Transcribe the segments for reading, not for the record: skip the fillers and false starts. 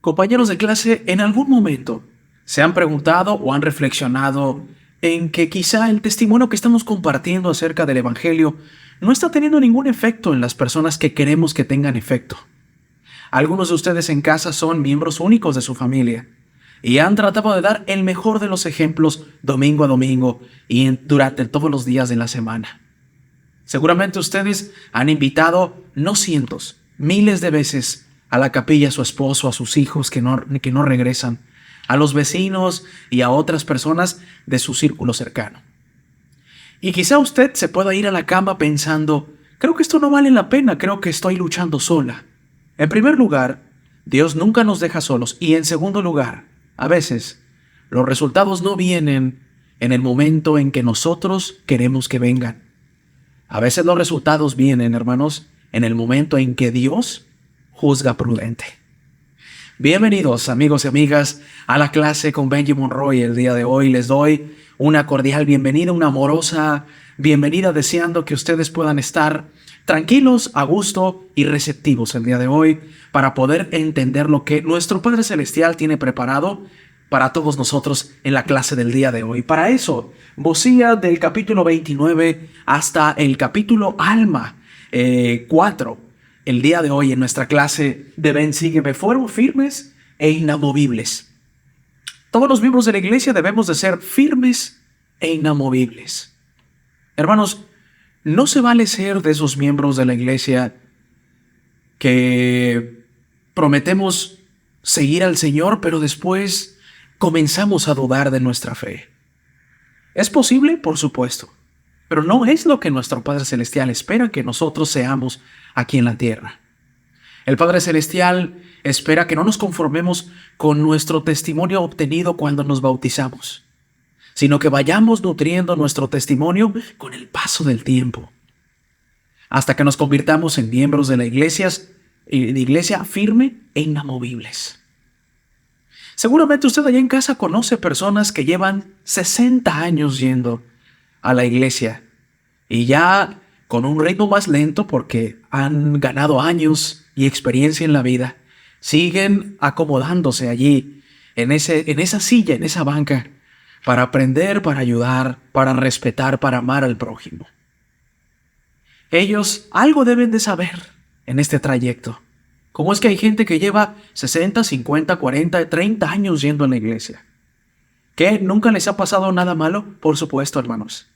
Compañeros de clase, ¿en algún momento se han preguntado o han reflexionado en que quizá el testimonio que estamos compartiendo acerca del Evangelio no está teniendo ningún efecto en las personas que queremos que tengan efecto? Algunos de ustedes en casa son miembros únicos de su familia y han tratado de dar el mejor de los ejemplos domingo a domingo y durante todos los días de la semana. Seguramente ustedes han invitado no cientos, miles de veces a la capilla a su esposo, a sus hijos que no regresan, a los vecinos y a otras personas de su círculo cercano. Y quizá usted se pueda ir a la cama pensando, creo que esto no vale la pena, creo que estoy luchando sola. En primer lugar, Dios nunca nos deja solos. Y en segundo lugar, a veces, los resultados no vienen en el momento en que nosotros queremos que vengan. A veces los resultados vienen, hermanos, en el momento en que Dios juzga prudente. Bienvenidos, amigos y amigas, a la clase con Benji Monroy. El día de hoy les doy una cordial bienvenida, una amorosa bienvenida, deseando que ustedes puedan estar tranquilos, a gusto y receptivos el día de hoy para poder entender lo que nuestro Padre Celestial tiene preparado para todos nosotros en la clase del día de hoy. Para eso, vocía del capítulo 29 hasta el capítulo Alma 4. El día de hoy en nuestra clase de Ven, Sígueme fueron firmes e inamovibles. Todos los miembros de la iglesia debemos de ser firmes e inamovibles. Hermanos, no se vale ser de esos miembros de la iglesia que prometemos seguir al Señor, pero después comenzamos a dudar de nuestra fe. ¿Es posible? Por supuesto. Pero no es lo que nuestro Padre Celestial espera que nosotros seamos aquí en la tierra. El Padre Celestial espera que no nos conformemos con nuestro testimonio obtenido cuando nos bautizamos, sino que vayamos nutriendo nuestro testimonio con el paso del tiempo, hasta que nos convirtamos en miembros de la iglesia firme e inamovibles. Seguramente usted allá en casa conoce personas que llevan 60 años yendo a la iglesia y ya con un ritmo más lento porque han ganado años y experiencia en la vida, siguen acomodándose allí en esa silla, en esa banca, para aprender, para ayudar, para respetar, para amar al prójimo. Ellos algo deben de saber en este trayecto. ¿Cómo es que hay gente que lleva 60, 50, 40, 30 años yendo a la iglesia? ¿Qué? ¿Nunca les ha pasado nada malo? Por supuesto, hermanos.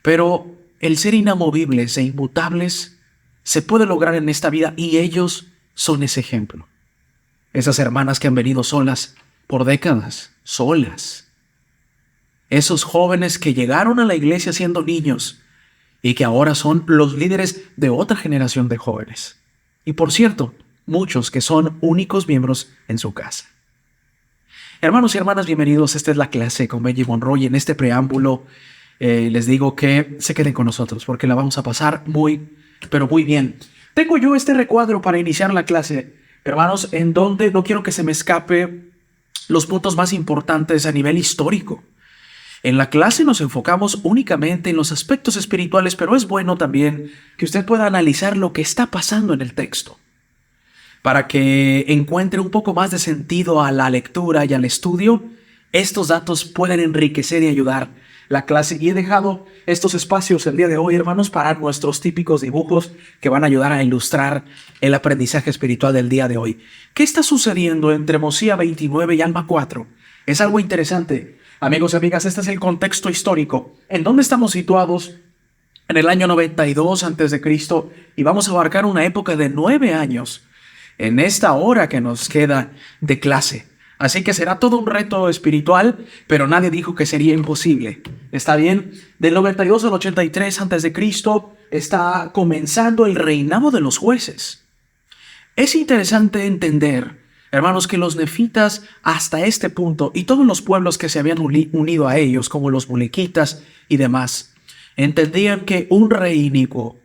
Pero el ser inamovibles e inmutables se puede lograr en esta vida y ellos son ese ejemplo. Esas hermanas que han venido solas por décadas, solas. Esos jóvenes que llegaron a la iglesia siendo niños y que ahora son los líderes de otra generación de jóvenes. Y por cierto, muchos que son únicos miembros en su casa. Hermanos y hermanas, bienvenidos. Esta es la clase con Benji Monroy. En este preámbulo les digo que se queden con nosotros porque la vamos a pasar muy, pero muy bien. Tengo yo este recuadro para iniciar la clase, hermanos, en donde no quiero que se me escape los puntos más importantes a nivel histórico. En la clase nos enfocamos únicamente en los aspectos espirituales, pero es bueno también que usted pueda analizar lo que está pasando en el texto, para que encuentre un poco más de sentido a la lectura y al estudio. Estos datos pueden enriquecer y ayudar la clase. Y he dejado estos espacios el día de hoy, hermanos, para nuestros típicos dibujos que van a ayudar a ilustrar el aprendizaje espiritual del día de hoy. ¿Qué está sucediendo entre Mosía 29 y Alma 4? Es algo interesante. Amigos y amigas, este es el contexto histórico. ¿En dónde estamos situados? En el año 92 a.C. y vamos a abarcar una época de 9 años en esta hora que nos queda de clase. Así que será todo un reto espiritual, pero nadie dijo que sería imposible. ¿Está bien? Del 92 al 83 a.C. está comenzando el reinado de los jueces. Es interesante entender, hermanos, que los nefitas hasta este punto y todos los pueblos que se habían unido a ellos, como los mulequitas y demás, entendían que un rey inicuo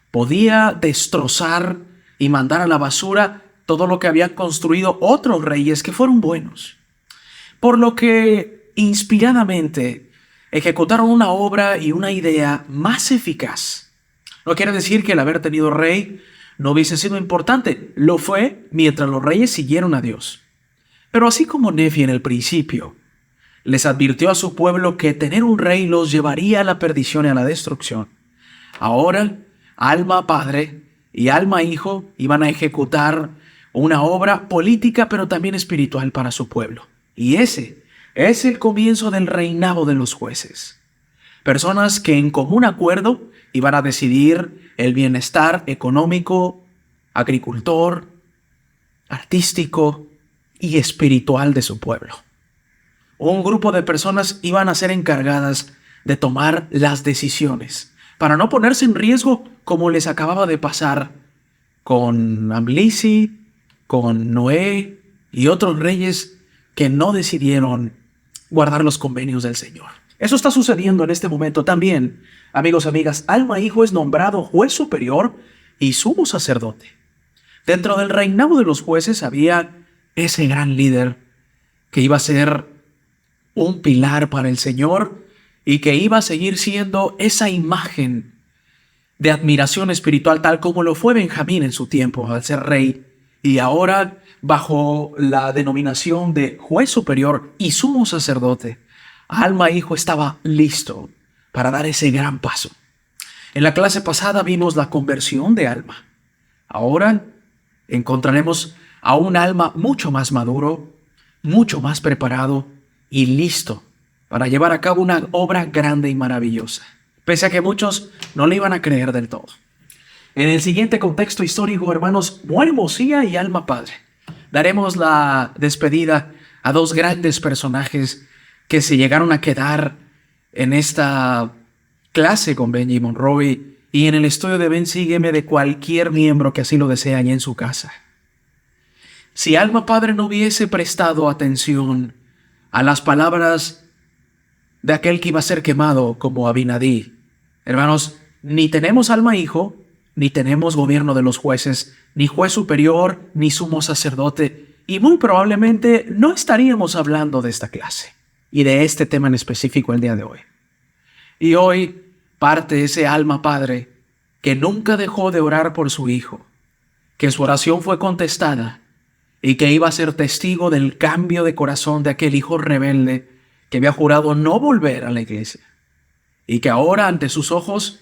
podía destrozar y mandar a la basura todo lo que habían construido otros reyes que fueron buenos. Por lo que inspiradamente ejecutaron una obra y una idea más eficaz. No quiere decir que el haber tenido rey no hubiese sido importante. Lo fue mientras los reyes siguieron a Dios. Pero así como Nefi en el principio les advirtió a su pueblo que tener un rey los llevaría a la perdición y a la destrucción, ahora Alma Padre y Alma Hijo iban a ejecutar una obra política pero también espiritual para su pueblo. Y ese es el comienzo del reinado de los jueces. Personas que en común acuerdo iban a decidir el bienestar económico, agricultor, artístico y espiritual de su pueblo. Un grupo de personas iban a ser encargadas de tomar las decisiones para no ponerse en riesgo como les acababa de pasar con Amlisi, con Noé y otros reyes que no decidieron guardar los convenios del Señor. Eso está sucediendo en este momento también. Amigos, amigas, Alma Hijo es nombrado juez superior y sumo sacerdote. Dentro del reinado de los jueces había ese gran líder que iba a ser un pilar para el Señor y que iba a seguir siendo esa imagen de admiración espiritual tal como lo fue Benjamín en su tiempo al ser rey, y ahora bajo la denominación de juez superior y sumo sacerdote, Alma Hijo estaba listo para dar ese gran paso. En la clase pasada vimos la conversión de Alma. Ahora encontraremos a un Alma mucho más maduro, mucho más preparado y listo para llevar a cabo una obra grande y maravillosa, pese a que muchos no le iban a creer del todo. En el siguiente contexto histórico, hermanos, muere Mosía y Alma Padre. Daremos la despedida a dos grandes personajes que se llegaron a quedar en esta clase con Benji Monroe y en el estudio de Ven Sígueme de cualquier miembro que así lo desea allá en su casa. Si Alma Padre no hubiese prestado atención a las palabras de aquel que iba a ser quemado como Abinadí, hermanos, ni tenemos Alma Hijo, ni tenemos gobierno de los jueces, ni juez superior, ni sumo sacerdote, y muy probablemente no estaríamos hablando de esta clase y de este tema en específico el día de hoy. Y hoy parte ese Alma Padre que nunca dejó de orar por su hijo, que su oración fue contestada y que iba a ser testigo del cambio de corazón de aquel hijo rebelde que había jurado no volver a la iglesia y que ahora ante sus ojos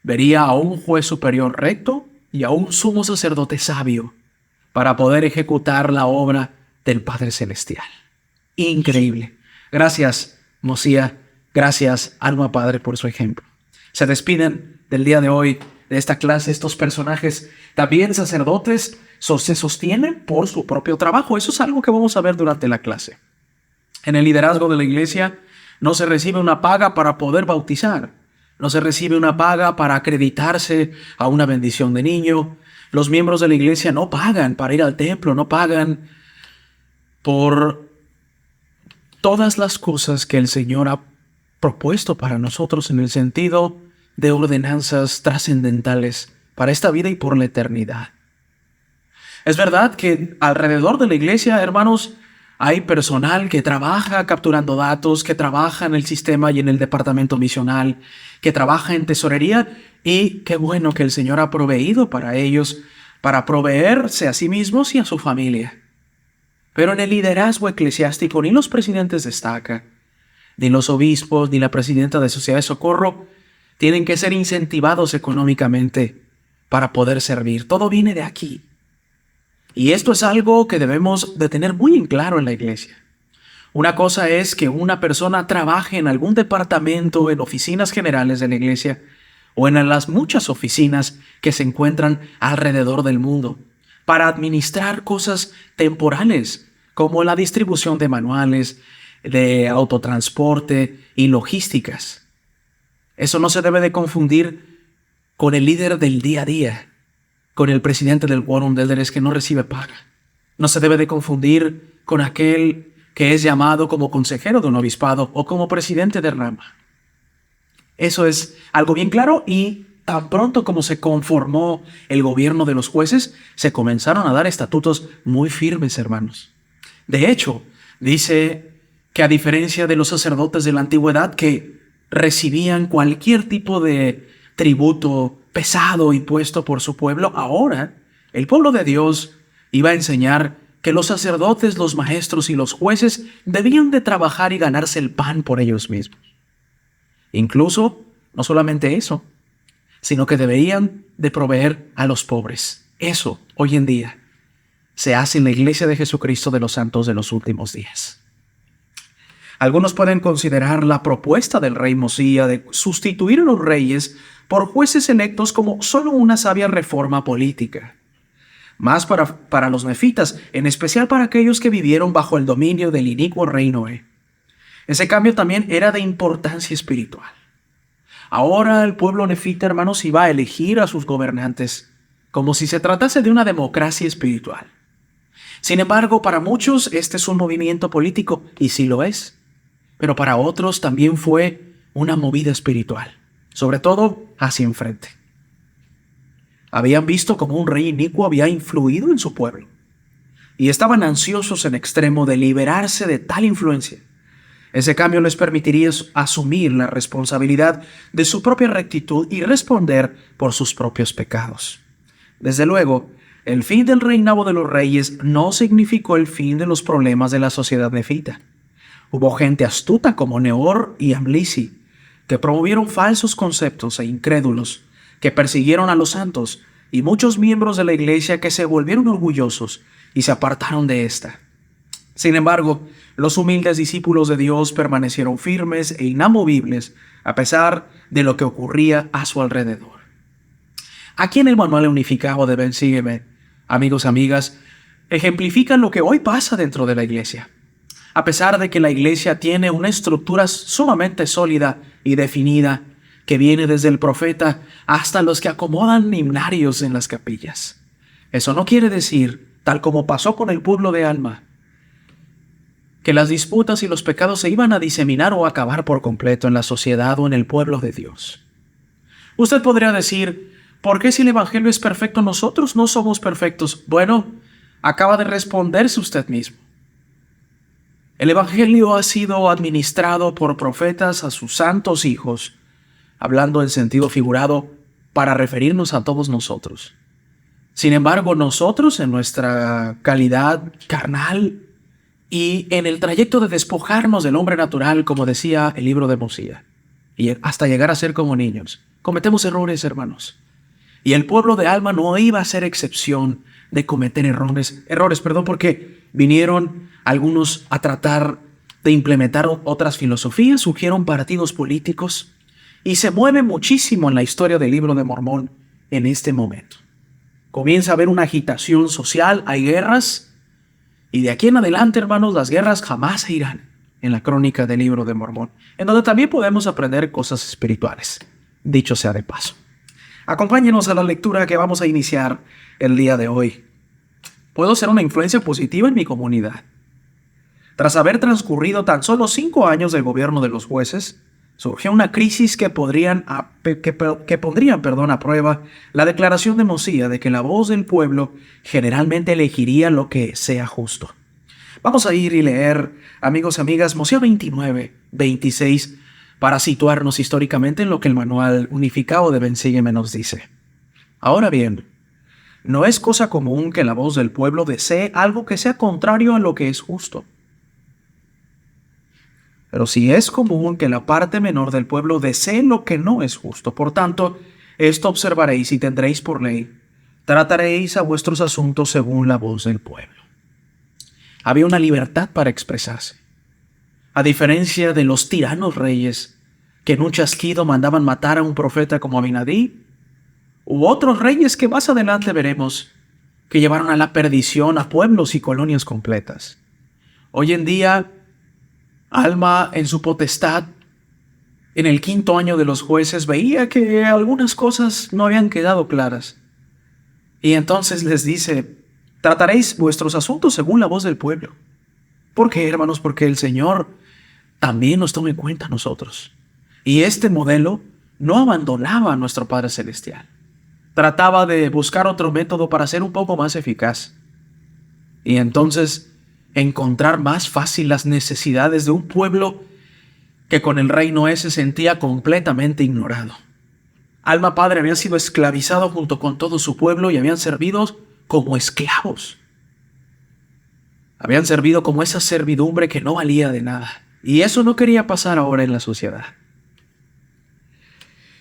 vería a un juez superior recto y a un sumo sacerdote sabio para poder ejecutar la obra del Padre Celestial. Increíble. Gracias, Mosía. Gracias, Alma Padre, por su ejemplo. Se despiden del día de hoy de esta clase estos personajes, también sacerdotes, se sostienen por su propio trabajo. Eso es algo que vamos a ver durante la clase. En el liderazgo de la iglesia no se recibe una paga para poder bautizar. No se recibe una paga para acreditarse a una bendición de niño. Los miembros de la iglesia no pagan para ir al templo, no pagan por todas las cosas que el Señor ha propuesto para nosotros en el sentido de ordenanzas trascendentales para esta vida y por la eternidad. Es verdad que alrededor de la iglesia, hermanos, hay personal que trabaja capturando datos, que trabaja en el sistema y en el departamento misional, que trabaja en tesorería, y qué bueno que el Señor ha proveído para ellos, para proveerse a sí mismos y a su familia. Pero en el liderazgo eclesiástico ni los presidentes de estaca, ni los obispos, ni la presidenta de Sociedad de Socorro tienen que ser incentivados económicamente para poder servir. Todo viene de aquí. Y esto es algo que debemos de tener muy en claro en la iglesia. Una cosa es que una persona trabaje en algún departamento, en oficinas generales de la iglesia, o en las muchas oficinas que se encuentran alrededor del mundo, para administrar cosas temporales, como la distribución de manuales, de autotransporte y logísticas. Eso no se debe de confundir con el líder del día a día, con el presidente del quórum de líderes que no recibe paga. No se debe de confundir con aquel que es llamado como consejero de un obispado o como presidente de rama. Eso es algo bien claro, y tan pronto como se conformó el gobierno de los jueces, se comenzaron a dar estatutos muy firmes, hermanos. De hecho, dice que a diferencia de los sacerdotes de la antigüedad que recibían cualquier tipo de tributo pesado impuesto por su pueblo, ahora el pueblo de Dios iba a enseñar que los sacerdotes, los maestros y los jueces debían de trabajar y ganarse el pan por ellos mismos. Incluso, no solamente eso, sino que debían de proveer a los pobres. Eso, hoy en día, se hace en la Iglesia de Jesucristo de los Santos de los Últimos Días. Algunos pueden considerar la propuesta del rey Mosía de sustituir a los reyes por jueces electos como solo una sabia reforma política. Más para los nefitas, en especial para aquellos que vivieron bajo el dominio del inicuo rey Noé. Ese cambio también era de importancia espiritual. Ahora el pueblo nefita, hermanos, iba a elegir a sus gobernantes como si se tratase de una democracia espiritual. Sin embargo, para muchos este es un movimiento político, y sí lo es. Pero para otros también fue una movida espiritual, sobre todo hacia enfrente. Habían visto cómo un rey inicuo había influido en su pueblo y estaban ansiosos en extremo de liberarse de tal influencia. Ese cambio les permitiría asumir la responsabilidad de su propia rectitud y responder por sus propios pecados. Desde luego, el fin del reinado de los reyes no significó el fin de los problemas de la sociedad nefita. Hubo gente astuta como Neor y Amlisi, que promovieron falsos conceptos e incrédulos, que persiguieron a los santos, y muchos miembros de la iglesia que se volvieron orgullosos y se apartaron de esta. Sin embargo, los humildes discípulos de Dios permanecieron firmes e inamovibles a pesar de lo que ocurría a su alrededor. Aquí en el manual unificado de Ven Sígueme, amigos, amigas, ejemplifican lo que hoy pasa dentro de la iglesia. A pesar de que la iglesia tiene una estructura sumamente sólida y definida, que viene desde el profeta hasta los que acomodan himnarios en las capillas. Eso no quiere decir, tal como pasó con el pueblo de Alma, que las disputas y los pecados se iban a diseminar o acabar por completo en la sociedad o en el pueblo de Dios. Usted podría decir, ¿por qué si el evangelio es perfecto nosotros no somos perfectos? Bueno, acaba de responderse usted mismo. El evangelio ha sido administrado por profetas a sus santos hijos, hablando en sentido figurado para referirnos a todos nosotros. Sin embargo, nosotros en nuestra calidad carnal y en el trayecto de despojarnos del hombre natural, como decía el libro de Mosía, y hasta llegar a ser como niños, cometemos errores, hermanos. Y el pueblo de Alma no iba a ser excepción de cometer errores, porque vinieron algunos a tratar de implementar otras filosofías, surgieron partidos políticos y se mueve muchísimo en la historia del libro de Mormón en este momento. Comienza a haber una agitación social, hay guerras y de aquí en adelante, hermanos, las guerras jamás se irán en la crónica del libro de Mormón, en donde también podemos aprender cosas espirituales, dicho sea de paso. Acompáñenos a la lectura que vamos a iniciar el día de hoy. Puedo ser una influencia positiva en mi comunidad. Tras haber transcurrido tan solo 5 años del gobierno de los jueces, surgió una crisis que pondrían a prueba la declaración de Mosía de que la voz del pueblo generalmente elegiría lo que sea justo. Vamos a ir y leer, amigos y amigas, Mosía 29, 26, para situarnos históricamente en lo que el manual unificado de Ven Sígueme nos dice. Ahora bien, no es cosa común que la voz del pueblo desee algo que sea contrario a lo que es justo. Pero sí es común que la parte menor del pueblo desee lo que no es justo. Por tanto, esto observaréis y tendréis por ley. Trataréis a vuestros asuntos según la voz del pueblo. Había una libertad para expresarse. A diferencia de los tiranos reyes, que en un chasquido mandaban matar a un profeta como Abinadí, u otros reyes que más adelante veremos, que llevaron a la perdición a pueblos y colonias completas. Hoy en día, Alma, en su potestad, en el 5º año de los jueces, veía que algunas cosas no habían quedado claras. Y entonces les dice, trataréis vuestros asuntos según la voz del pueblo. ¿Por qué, hermanos? Porque el Señor también nos toma en cuenta a nosotros. Y este modelo no abandonaba a nuestro Padre Celestial. Trataba de buscar otro método para ser un poco más eficaz. Y entonces encontrar más fácil las necesidades de un pueblo que con el rey Noé se sentía completamente ignorado. Alma padre había sido esclavizado junto con todo su pueblo y habían servido como esclavos. Habían servido como esa servidumbre que no valía de nada. Y eso no quería pasar ahora en la sociedad.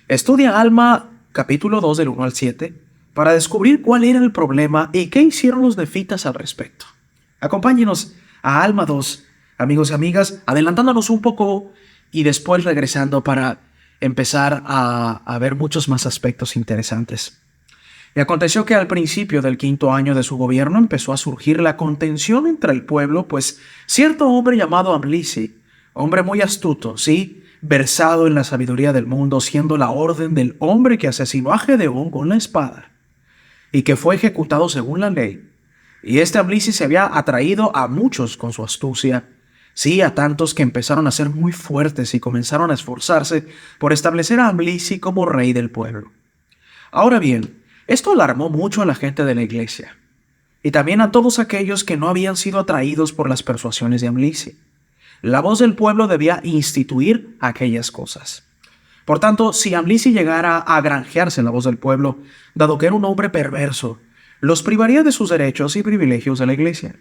Estudia Alma capítulo 2 del 1 al 7 para descubrir cuál era el problema y qué hicieron los nefitas al respecto. Acompáñenos a Alma 2, amigos y amigas, adelantándonos un poco y después regresando para empezar a ver muchos más aspectos interesantes. Y aconteció que al principio del 5º año de su gobierno empezó a surgir la contención entre el pueblo, pues cierto hombre llamado Amlici, hombre muy astuto, sí, versado en la sabiduría del mundo, siendo la orden del hombre que asesinó a Gedeón con la espada y que fue ejecutado según la ley. Y este Amlici se había atraído a muchos con su astucia, sí, a tantos que empezaron a ser muy fuertes y comenzaron a esforzarse por establecer a Amlici como rey del pueblo. Ahora bien, esto alarmó mucho a la gente de la iglesia y también a todos aquellos que no habían sido atraídos por las persuasiones de Amlici. La voz del pueblo debía instituir aquellas cosas. Por tanto, si Amlici llegara a granjearse en la voz del pueblo, dado que era un hombre perverso, los privaría de sus derechos y privilegios de la iglesia,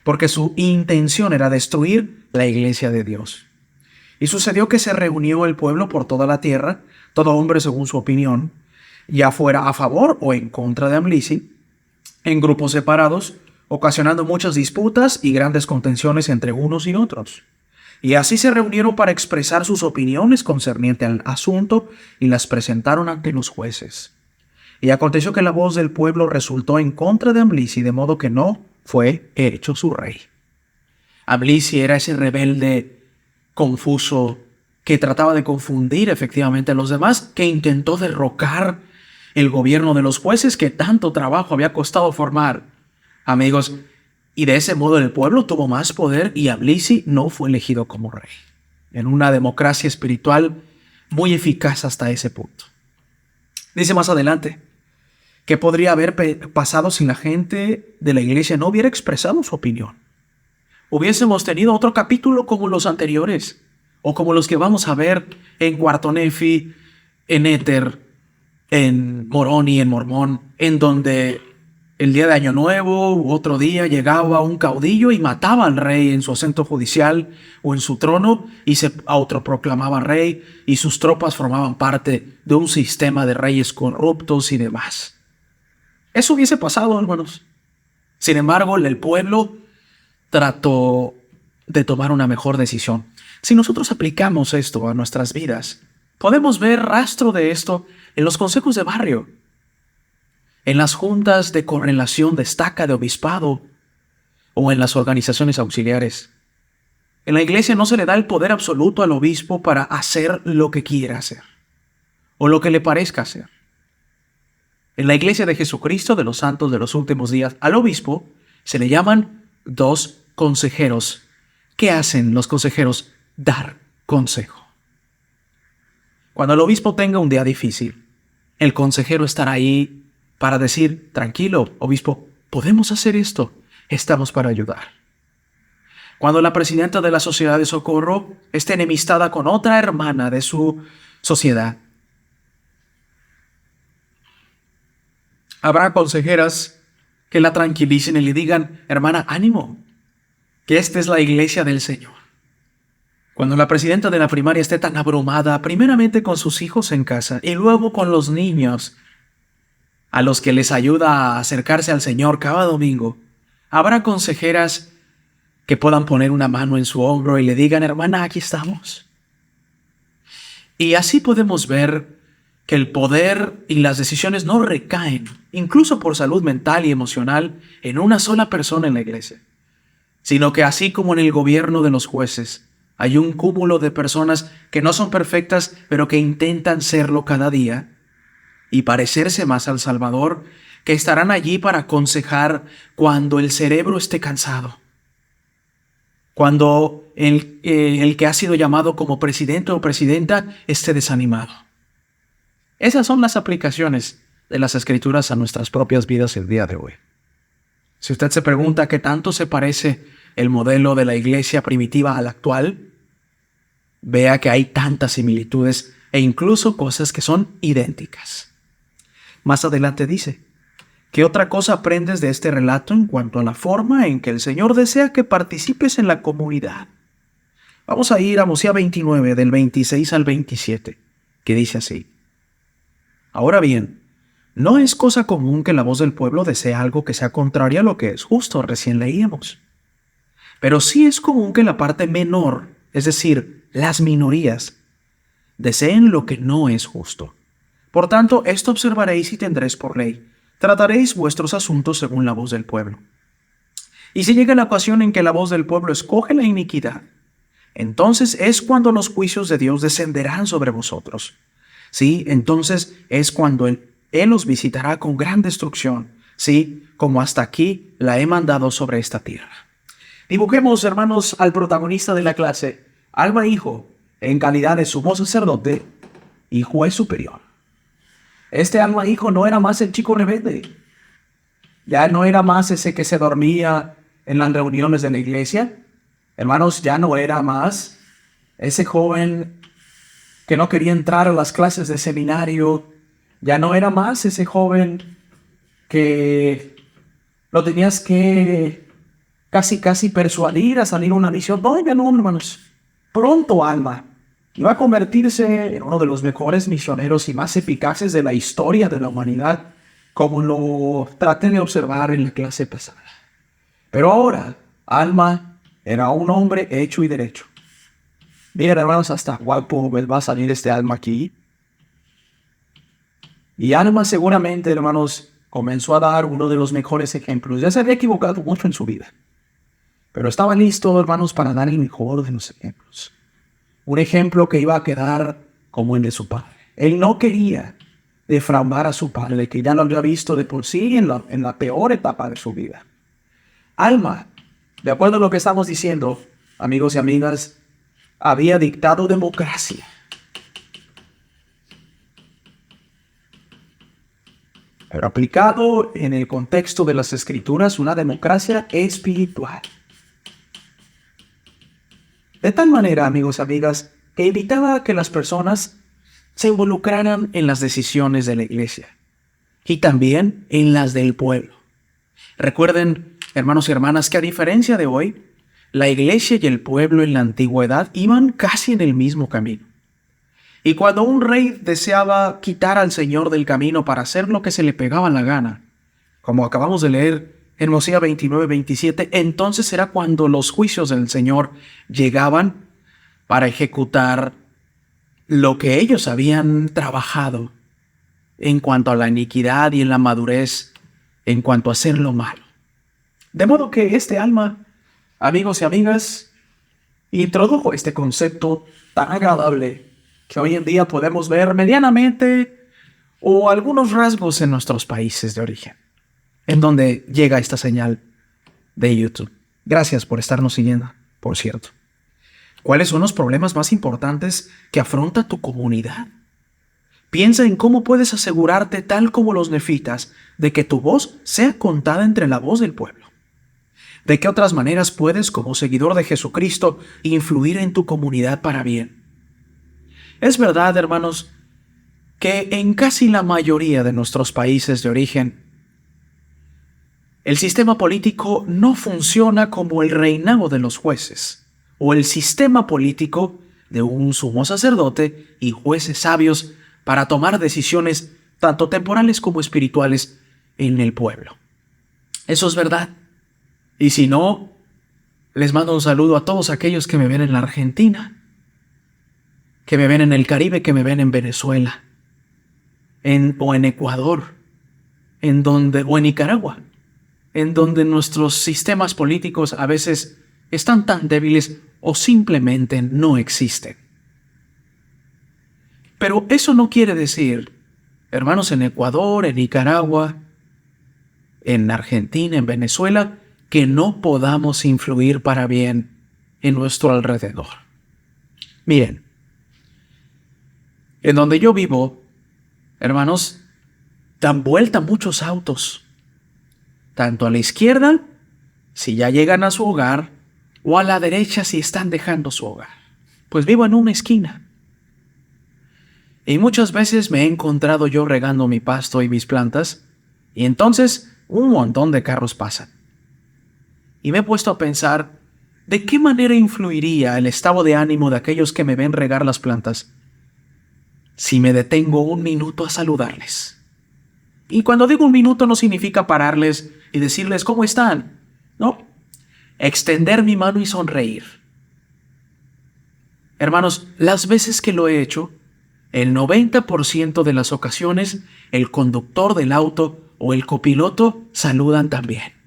porque su intención era destruir la iglesia de Dios. Y sucedió que se reunió el pueblo por toda la tierra, todo hombre según su opinión, ya fuera a favor o en contra de Amlici, en grupos separados, ocasionando muchas disputas y grandes contenciones entre unos y otros. Y así se reunieron para expresar sus opiniones concerniente al asunto y las presentaron ante los jueces. Y aconteció que la voz del pueblo resultó en contra de Amlici, de modo que no fue hecho su rey. Amlici era ese rebelde confuso que trataba de confundir efectivamente a los demás, que intentó derrocar el gobierno de los jueces que tanto trabajo había costado formar. Amigos, y de ese modo el pueblo tuvo más poder y Amlici no fue elegido como rey. En una democracia espiritual muy eficaz hasta ese punto. Dice más adelante, ¿qué podría haber pasado si la gente de la iglesia no hubiera expresado su opinión? Hubiésemos tenido otro capítulo como los anteriores, o como los que vamos a ver en Cuarto Nefi, en Éter, en Moroni, en Mormón, en donde el día de Año Nuevo u otro día llegaba un caudillo y mataba al rey en su asiento judicial o en su trono y se autoproclamaba rey y sus tropas formaban parte de un sistema de reyes corruptos y demás. Eso hubiese pasado, hermanos. Sin embargo, el pueblo trató de tomar una mejor decisión. Si nosotros aplicamos esto a nuestras vidas, podemos ver rastro de esto en los consejos de barrio, en las juntas de correlación de estaca de obispado o en las organizaciones auxiliares. En la iglesia no se le da el poder absoluto al obispo para hacer lo que quiera hacer o lo que le parezca hacer. En la iglesia de Jesucristo de los santos de los últimos días, al obispo se le llaman 2 consejeros. ¿Qué hacen los consejeros? Dar consejo. Cuando el obispo tenga un día difícil, el consejero estará ahí para decir, tranquilo, obispo, podemos hacer esto, estamos para ayudar. Cuando la presidenta de la sociedad de socorro esté enemistada con otra hermana de su sociedad, habrá consejeras que la tranquilicen y le digan, hermana, ánimo, que esta es la iglesia del Señor. Cuando la presidenta de la primaria esté tan abrumada, primeramente con sus hijos en casa y luego con los niños, a los que les ayuda a acercarse al Señor cada domingo, habrá consejeras que puedan poner una mano en su hombro y le digan, hermana, aquí estamos. Y así podemos ver que el poder y las decisiones no recaen, incluso por salud mental y emocional, en una sola persona en la iglesia, sino que así como en el gobierno de los jueces, hay un cúmulo de personas que no son perfectas, pero que intentan serlo cada día y parecerse más al Salvador, que estarán allí para aconsejar cuando el cerebro esté cansado, cuando el que ha sido llamado como presidente o presidenta esté desanimado. Esas son las aplicaciones de las Escrituras a nuestras propias vidas el día de hoy. Si usted se pregunta qué tanto se parece el modelo de la iglesia primitiva al actual, vea que hay tantas similitudes e incluso cosas que son idénticas. Más adelante dice, ¿Qué otra cosa aprendes de este relato en cuanto a la forma en que el Señor desea que participes en la comunidad? Vamos a ir a Mosea 29, del 26 al 27, que dice así. Ahora bien, no es cosa común que la voz del pueblo desee algo que sea contrario a lo que es justo, recién leíamos. Pero sí es común que la parte menor, es decir, las minorías, deseen lo que no es justo. Por tanto, esto observaréis y tendréis por ley. Trataréis vuestros asuntos según la voz del pueblo. Y si llega la ocasión en que la voz del pueblo escoge la iniquidad, entonces es cuando los juicios de Dios descenderán sobre vosotros. Sí, entonces es cuando Él os visitará con gran destrucción, sí, como hasta aquí la he mandado sobre esta tierra. Dibujemos, hermanos, al protagonista de la clase, Alma hijo, en calidad de sumo sacerdote y juez superior. Este Alma hijo no era más el chico rebelde. Ya no era más ese que se dormía en las reuniones de la iglesia. Hermanos, ya no era más ese joven que no quería entrar a las clases de seminario. Ya no era más ese joven que lo tenías que casi persuadir a salir a una misión. No, ya no, hermanos. Pronto Alma iba a convertirse en uno de los mejores misioneros y más eficaces de la historia de la humanidad, como lo traté de observar en la clase pasada. Pero ahora, Alma era un hombre hecho y derecho. Miren, hermanos, hasta guapo va a salir este Alma aquí. Y Alma seguramente, hermanos, comenzó a dar uno de los mejores ejemplos. Ya se había equivocado mucho en su vida, pero estaba listo, hermanos, para dar el mejor de los ejemplos. Un ejemplo que iba a quedar como el de su padre. Él no quería defraudar a su padre, que ya lo había visto de por sí en la peor etapa de su vida. Alma, de acuerdo a lo que estamos diciendo, amigos y amigas, había dictado democracia. Pero aplicado en el contexto de las Escrituras, una democracia espiritual. De tal manera, amigos y amigas, que evitaba a que las personas se involucraran en las decisiones de la iglesia y también en las del pueblo. Recuerden, hermanos y hermanas, que a diferencia de hoy, la iglesia y el pueblo en la antigüedad iban casi en el mismo camino. Y cuando un rey deseaba quitar al Señor del camino para hacer lo que se le pegaba la gana, como acabamos de leer en Mosea 29, 27, entonces era cuando los juicios del Señor llegaban para ejecutar lo que ellos habían trabajado en cuanto a la iniquidad y en la madurez, en cuanto a hacer lo malo. De modo que este Alma, amigos y amigas, introdujo este concepto tan agradable que hoy en día podemos ver medianamente o algunos rasgos en nuestros países de origen, en donde llega esta señal de YouTube. Gracias por estarnos siguiendo, por cierto. ¿Cuáles son los problemas más importantes que afronta tu comunidad? Piensa en cómo puedes asegurarte, tal como los nefitas, de que tu voz sea contada entre la voz del pueblo. ¿De qué otras maneras puedes, como seguidor de Jesucristo, influir en tu comunidad para bien? Es verdad, hermanos, que en casi la mayoría de nuestros países de origen, el sistema político no funciona como el reinado de los jueces, o el sistema político de un sumo sacerdote y jueces sabios para tomar decisiones tanto temporales como espirituales en el pueblo. Eso es verdad. Y si no, les mando un saludo a todos aquellos que me ven en la Argentina, que me ven en el Caribe, que me ven en Venezuela, o en Ecuador, o en Nicaragua, en donde nuestros sistemas políticos a veces están tan débiles o simplemente no existen. Pero eso no quiere decir, hermanos, en Ecuador, en Nicaragua, en Argentina, en Venezuela, que no podamos influir para bien en nuestro alrededor. Miren, en donde yo vivo, hermanos, dan vuelta muchos autos, tanto a la izquierda, si ya llegan a su hogar, o a la derecha si están dejando su hogar. Pues vivo en una esquina. Y muchas veces me he encontrado yo regando mi pasto y mis plantas, Y entonces un montón de carros pasan. Y me he puesto a pensar, ¿de qué manera influiría el estado de ánimo de aquellos que me ven regar las plantas si me detengo un minuto a saludarles? Y cuando digo un minuto no significa pararles y decirles ¿cómo están? No, extender mi mano y sonreír. Hermanos, las veces que lo he hecho, el 90% de las ocasiones el conductor del auto o el copiloto saludan también.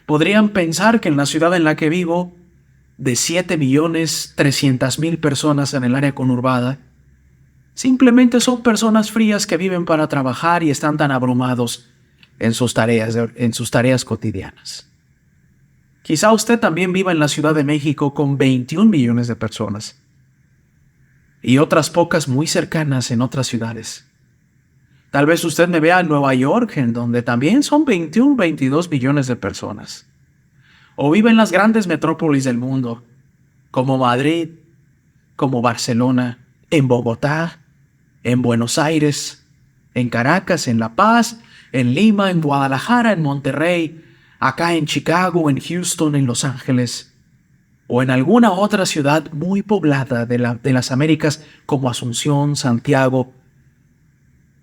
Podrían pensar que en la ciudad en la que vivo, de 7.300.000 personas en el área conurbada, simplemente son personas frías que viven para trabajar y están tan abrumados en sus tareas cotidianas. Quizá usted también viva en la Ciudad de México con 21 millones de personas y otras pocas muy cercanas en otras ciudades. Tal vez usted me vea en Nueva York, en donde también son 21, 22 millones de personas. O vive en las grandes metrópolis del mundo, como Madrid, como Barcelona, en Bogotá, en Buenos Aires, en Caracas, en La Paz, en Lima, en Guadalajara, en Monterrey, acá en Chicago, en Houston, en Los Ángeles, o en alguna otra ciudad muy poblada de las Américas como Asunción, Santiago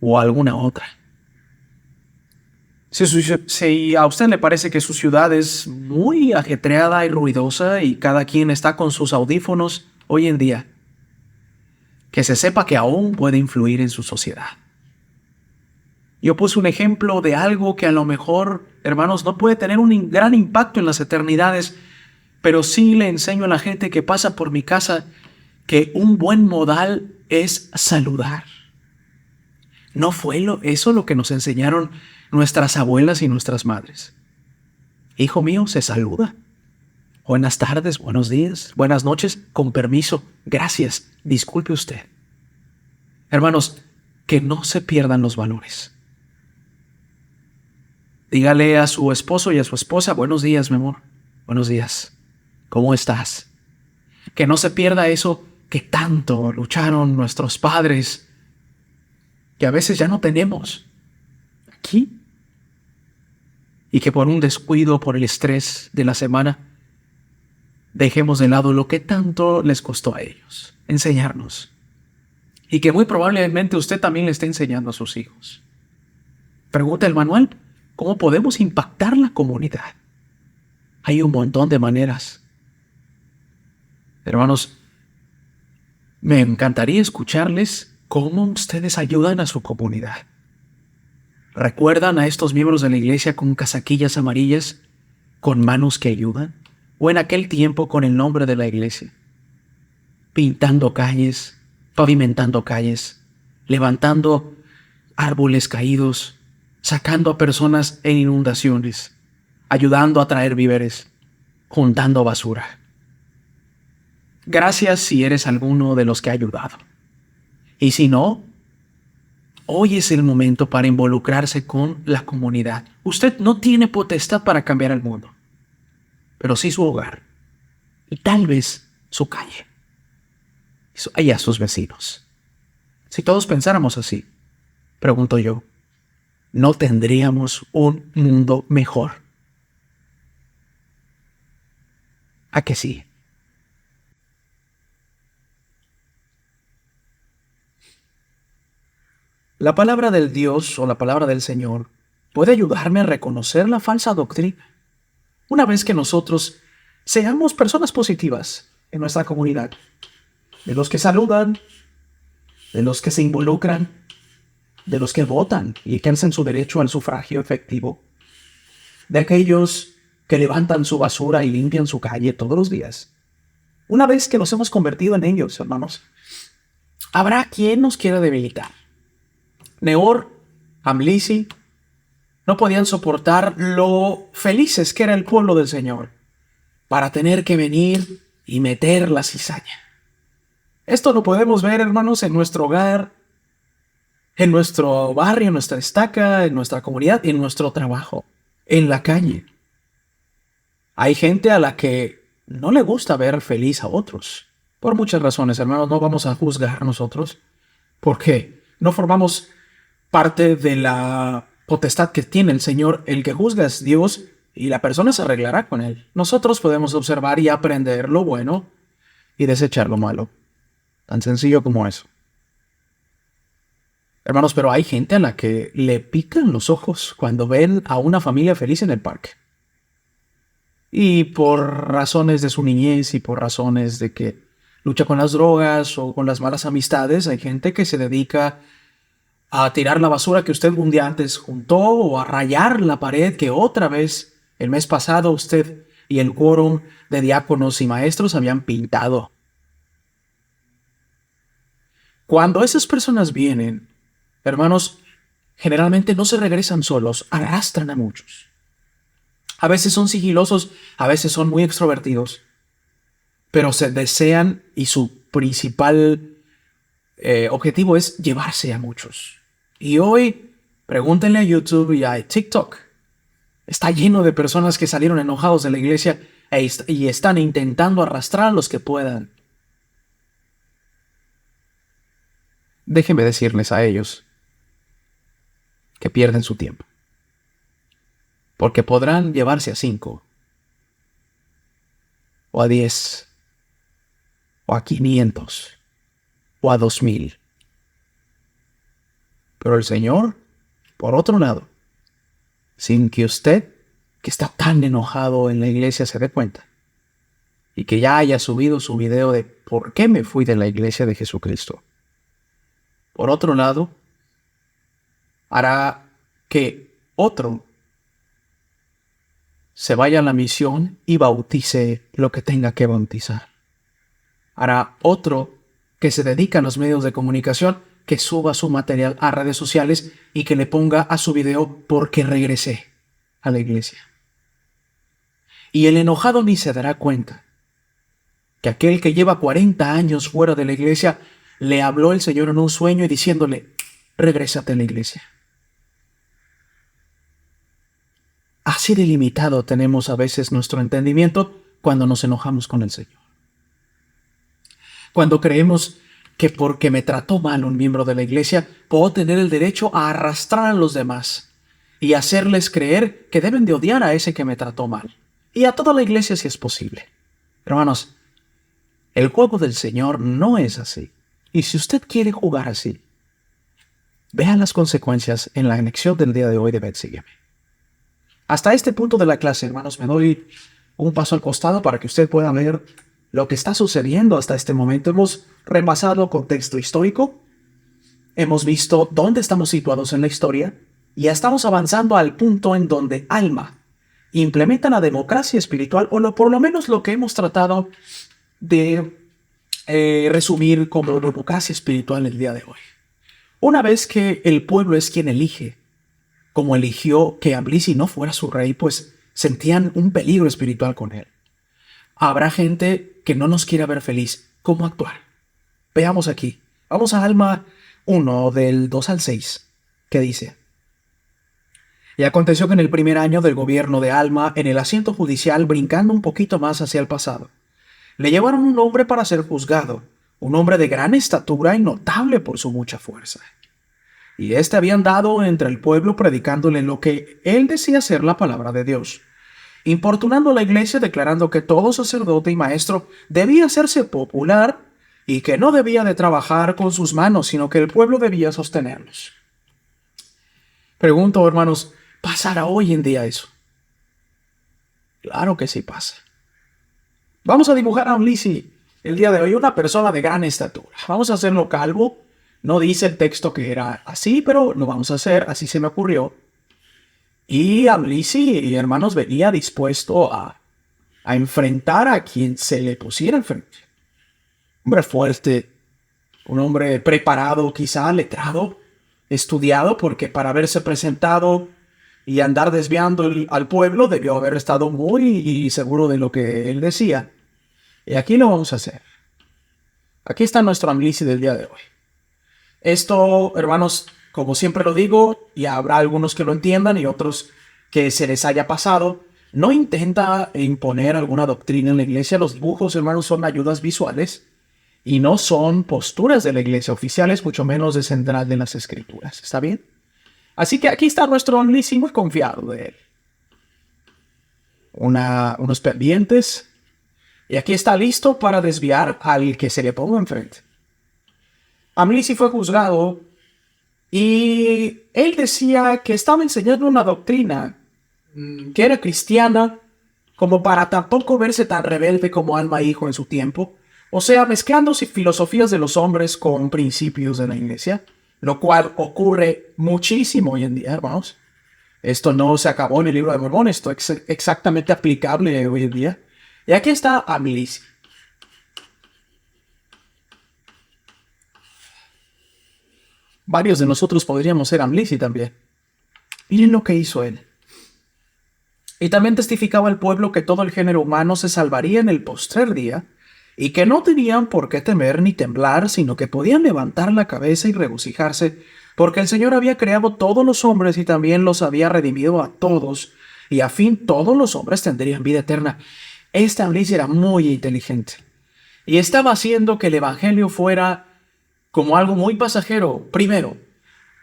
o alguna otra. Si a usted le parece que su ciudad es muy ajetreada y ruidosa y cada quien está con sus audífonos hoy en día, que se sepa que aún puede influir en su sociedad. Yo puse un ejemplo de algo que a lo mejor, hermanos, no puede tener un gran impacto en las eternidades, pero sí le enseño a la gente que pasa por mi casa que un buen modal es saludar. ¿No fue eso lo que nos enseñaron nuestras abuelas y nuestras madres? Hijo mío, se saluda. Buenas tardes, buenos días, buenas noches, con permiso, gracias, disculpe usted. Hermanos, que no se pierdan los valores. Dígale a su esposo y a su esposa, buenos días, mi amor, buenos días, ¿cómo estás? Que no se pierda eso que tanto lucharon nuestros padres, que a veces ya no tenemos aquí, y que por un descuido, por el estrés de la semana, dejemos de lado lo que tanto les costó a ellos enseñarnos, y que muy probablemente usted también le esté enseñando a sus hijos. Pregunta el manual, ¿cómo podemos impactar la comunidad? Hay un montón de maneras. Hermanos, me encantaría escucharles cómo ustedes ayudan a su comunidad. ¿Recuerdan a estos miembros de la iglesia con casaquillas amarillas, con manos que ayudan? ¿O en aquel tiempo con el nombre de la iglesia? Pintando calles, pavimentando calles, levantando árboles caídos, sacando a personas en inundaciones, ayudando a traer víveres, juntando basura. Gracias si eres alguno de los que ha ayudado. Y si no, hoy es el momento para involucrarse con la comunidad. Usted no tiene potestad para cambiar el mundo, pero sí su hogar y tal vez su calle y a sus vecinos. Si todos pensáramos así, pregunto yo, ¿no tendríamos un mundo mejor? ¿A que sí? La palabra del Dios o la palabra del Señor puede ayudarme a reconocer la falsa doctrina. Una vez que nosotros seamos personas positivas en nuestra comunidad, de los que saludan, de los que se involucran, de los que votan y ejercen su derecho al sufragio efectivo, de aquellos que levantan su basura y limpian su calle todos los días. Una vez que nos hemos convertido en ellos, hermanos, habrá quien nos quiera debilitar. Neor, Amlisi, no podían soportar lo felices que era el pueblo del Señor para tener que venir y meter la cizaña. Esto lo podemos ver, hermanos, en nuestro hogar, en nuestro barrio, en nuestra estaca, en nuestra comunidad, en nuestro trabajo, en la calle. Hay gente a la que no le gusta ver feliz a otros. Por muchas razones, hermanos, no vamos a juzgar a nosotros, porque no formamos parte de la potestad que tiene el Señor. El que juzga es Dios y la persona se arreglará con él. Nosotros podemos observar y aprender lo bueno y desechar lo malo. Tan sencillo como eso. Hermanos, pero hay gente a la que le pican los ojos cuando ven a una familia feliz en el parque. Y por razones de su niñez y por razones de que lucha con las drogas o con las malas amistades, hay gente que se dedica a tirar la basura que usted un día antes juntó o a rayar la pared que otra vez el mes pasado usted y el quórum de diáconos y maestros habían pintado. Cuando esas personas vienen, hermanos, generalmente no se regresan solos, arrastran a muchos. A veces son sigilosos, a veces son muy extrovertidos, pero se desean y su principal objetivo es llevarse a muchos. Y hoy, pregúntenle a YouTube y a TikTok. Está lleno de personas que salieron enojados de la iglesia y están intentando arrastrar a los que puedan. Déjenme decirles a ellos que pierden su tiempo. Porque podrán llevarse a 5, o a 10, o a 500, o a 2000. Pero el Señor, por otro lado, sin que usted, que está tan enojado en la iglesia, se dé cuenta, y que ya haya subido su video de ¿por qué me fui de la iglesia de Jesucristo? Por otro lado, hará que otro se vaya a la misión y bautice lo que tenga que bautizar. Hará otro que se dedica a los medios de comunicación, que suba su material a redes sociales y que le ponga a su video porque regresé a la iglesia. Y el enojado ni se dará cuenta que aquel que lleva 40 años fuera de la iglesia le habló el Señor en un sueño y diciéndole, regrésate a la iglesia. Así de limitado tenemos a veces nuestro entendimiento cuando nos enojamos con el Señor. Cuando creemos que porque me trató mal un miembro de la iglesia, puedo tener el derecho a arrastrar a los demás y hacerles creer que deben de odiar a ese que me trató mal. Y a toda la iglesia si es posible. Hermanos, el juego del Señor no es así. Y si usted quiere jugar así, vean las consecuencias en la anexión del día de hoy de Ven, Sígueme. Hasta este punto de la clase, hermanos, me doy un paso al costado para que usted pueda ver lo que está sucediendo hasta este momento. Hemos repasado contexto histórico, hemos visto dónde estamos situados en la historia y ya estamos avanzando al punto en donde Alma implementa la democracia espiritual, o por lo menos lo que hemos tratado de resumir como democracia espiritual el día de hoy. Una vez que el pueblo es quien elige, como eligió que Amlisi no fuera su rey, pues sentían un peligro espiritual con él. Habrá gente que no nos quiera ver feliz. ¿Cómo actuar? Veamos aquí. Vamos a Alma 1, del 2 al 6, que dice: Y aconteció que en el primer año del gobierno de Alma, en el asiento judicial, brincando un poquito más hacia el pasado, le llevaron un hombre para ser juzgado, un hombre de gran estatura y notable por su mucha fuerza. Y éste había andado entre el pueblo predicándole lo que él decía ser la palabra de Dios, importunando a la iglesia, declarando que todo sacerdote y maestro debía hacerse popular y que no debía de trabajar con sus manos, sino que el pueblo debía sostenerlos. Pregunto, hermanos, ¿pasará hoy en día eso? Claro que sí pasa. Vamos a dibujar a Amlisi el día de hoy, una persona de gran estatura. Vamos a hacerlo calvo. No dice el texto que era así, pero lo vamos a hacer, así se me ocurrió. Y Amlisi, hermanos, venía dispuesto a enfrentar a quien se le pusiera enfrente. Un hombre fuerte, un hombre preparado, quizá letrado, estudiado, porque para haberse presentado y andar desviando al pueblo debió haber estado muy seguro de lo que él decía. Y aquí lo vamos a hacer. Aquí está nuestro Amlisi del día de hoy. Esto, hermanos, como siempre lo digo, y habrá algunos que lo entiendan y otros que se les haya pasado, no intenta imponer alguna doctrina en la iglesia. Los dibujos, hermanos, son ayudas visuales y no son posturas de la iglesia oficiales, mucho menos de central de las escrituras. ¿Está bien? Así que aquí está nuestro Amlisi muy confiado de él. Unos pendientes. Y aquí está listo para desviar al que se le ponga enfrente. Amlisi fue juzgado y él decía que estaba enseñando una doctrina que era cristiana, como para tampoco verse tan rebelde como Alma Hijo en su tiempo. O sea, mezclando filosofías de los hombres con principios de la iglesia, lo cual ocurre muchísimo hoy en día, hermanos. Esto no se acabó en el libro de Mormón, esto es exactamente aplicable hoy en día. Y aquí está Amlisi. Varios de nosotros podríamos ser Amlisi también. Miren lo que hizo él. Y también testificaba al pueblo que todo el género humano se salvaría en el postrer día, y que no tenían por qué temer ni temblar, sino que podían levantar la cabeza y regocijarse, porque el Señor había creado todos los hombres y también los había redimido a todos, y a fin todos los hombres tendrían vida eterna. Esta Amlisi era muy inteligente, y estaba haciendo que el evangelio fuera como algo muy pasajero. Primero,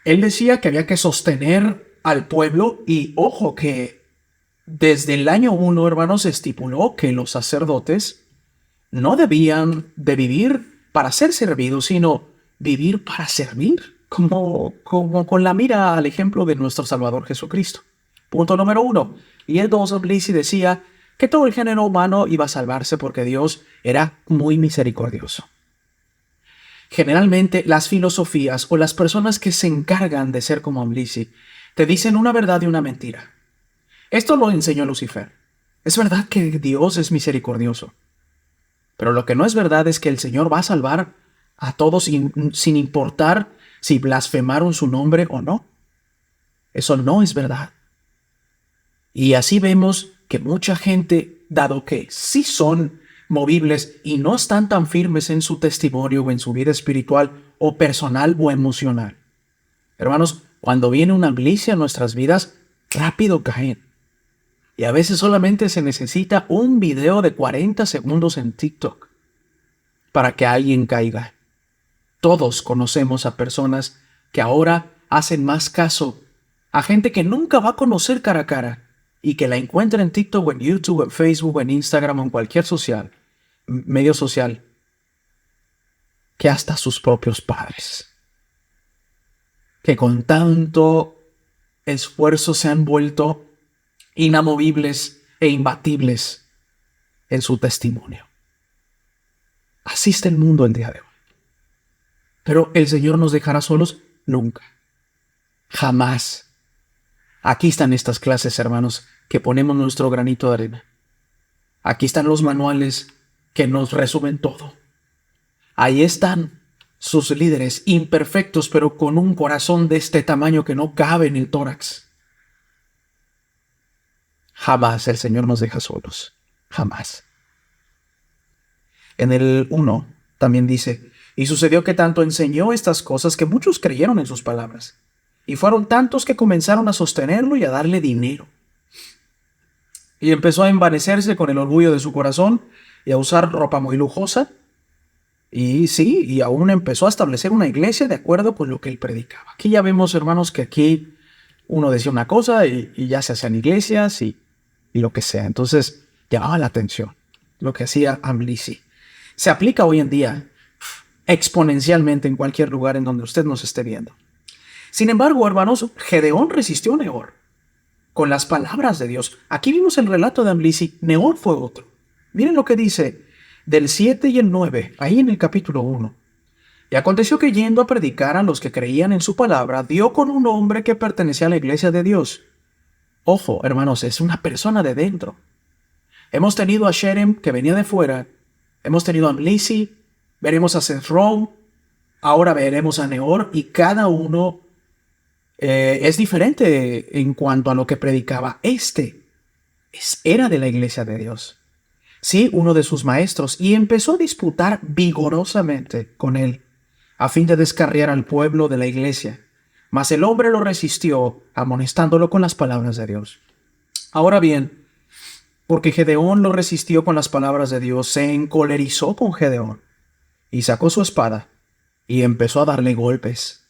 él decía que había que sostener al pueblo, y ojo que desde el año 1, hermanos, se estipuló que los sacerdotes no debían de vivir para ser servidos, sino vivir para servir, como con la mira al ejemplo de nuestro Salvador Jesucristo. Punto número 1. Y el 2, Amlisi decía que todo el género humano iba a salvarse porque Dios era muy misericordioso. Generalmente las filosofías o las personas que se encargan de ser como Amlisi te dicen una verdad y una mentira. Esto lo enseñó Lucifer. Es verdad que Dios es misericordioso, pero lo que no es verdad es que el Señor va a salvar a todos sin importar si blasfemaron su nombre o no. Eso no es verdad. Y así vemos que mucha gente, dado que sí son movibles y no están tan firmes en su testimonio o en su vida espiritual o personal o emocional. Hermanos, cuando viene una Amlisi a nuestras vidas, rápido caen. Y a veces solamente se necesita un video de 40 segundos en TikTok para que alguien caiga. Todos conocemos a personas que ahora hacen más caso a gente que nunca va a conocer cara a cara y que la encuentra en TikTok o en YouTube, en Facebook, o en Instagram o en cualquier medio social, que hasta sus propios padres, que con tanto esfuerzo se han vuelto inamovibles e imbatibles en su testimonio. Así está el mundo el día de hoy. Pero ¿el Señor nos dejará solos? Nunca. Jamás. Aquí están estas clases, hermanos, que ponemos nuestro granito de arena. Aquí están los manuales que nos resumen todo. Ahí están sus líderes imperfectos, pero con un corazón de este tamaño que no cabe en el tórax. Jamás el Señor nos deja solos. Jamás. En el 1 también dice: y sucedió que tanto enseñó estas cosas que muchos creyeron en sus palabras. Y fueron tantos que comenzaron a sostenerlo y a darle dinero. Y empezó a envanecerse con el orgullo de su corazón y a usar ropa muy lujosa. Y aún empezó a establecer una iglesia de acuerdo con lo que él predicaba. Aquí ya vemos, hermanos, que aquí uno decía una cosa y ya se hacían iglesias y lo que sea. Entonces llamaba la atención lo que hacía Amlisi. Se aplica hoy en día exponencialmente en cualquier lugar en donde usted nos esté viendo. Sin embargo, hermanos, Gedeón resistió a Nehor con las palabras de Dios. Aquí vimos el relato de Amlisi. Nehor fue otro. Miren lo que dice del 7 y el 9, ahí en el capítulo 1. Y aconteció que yendo a predicar a los que creían en su palabra, dio con un hombre que pertenecía a la iglesia de Dios. Ojo, hermanos, es una persona de dentro. Hemos tenido a Sherem, que venía de fuera. Hemos tenido a Amlisi. Veremos a Sethron. Ahora veremos a Nehor. Y cada uno es diferente en cuanto a lo que predicaba. Era de la iglesia de Dios. Sí, uno de sus maestros. Y empezó a disputar vigorosamente con él, a fin de descarriar al pueblo de la iglesia. Mas el hombre lo resistió, amonestándolo con las palabras de Dios. Ahora bien, porque Gedeón lo resistió con las palabras de Dios, se encolerizó con Gedeón, y sacó su espada, y empezó a darle golpes.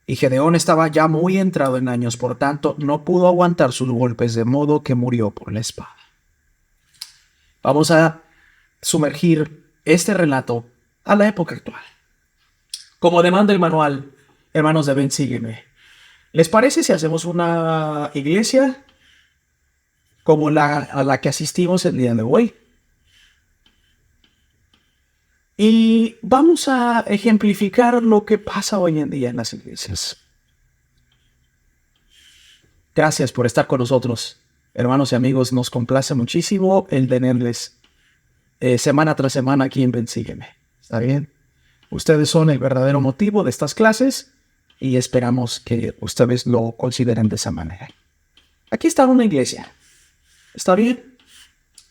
Y Gedeón estaba ya muy entrado en años, por tanto, no pudo aguantar sus golpes, de modo que murió por la espada. Vamos a sumergir este relato a la época actual. Como demanda el manual, hermanos de Ven, sígueme. ¿Les parece si hacemos una iglesia como a la que asistimos el día de hoy? Y vamos a ejemplificar lo que pasa hoy en día en las iglesias. Gracias por estar con nosotros, hermanos y amigos. Nos complace muchísimo el tenerles semana tras semana aquí en Ven, sígueme. ¿Está bien? Ustedes son el verdadero motivo de estas clases y esperamos que ustedes lo consideren de esa manera. Aquí está una iglesia. ¿Está bien?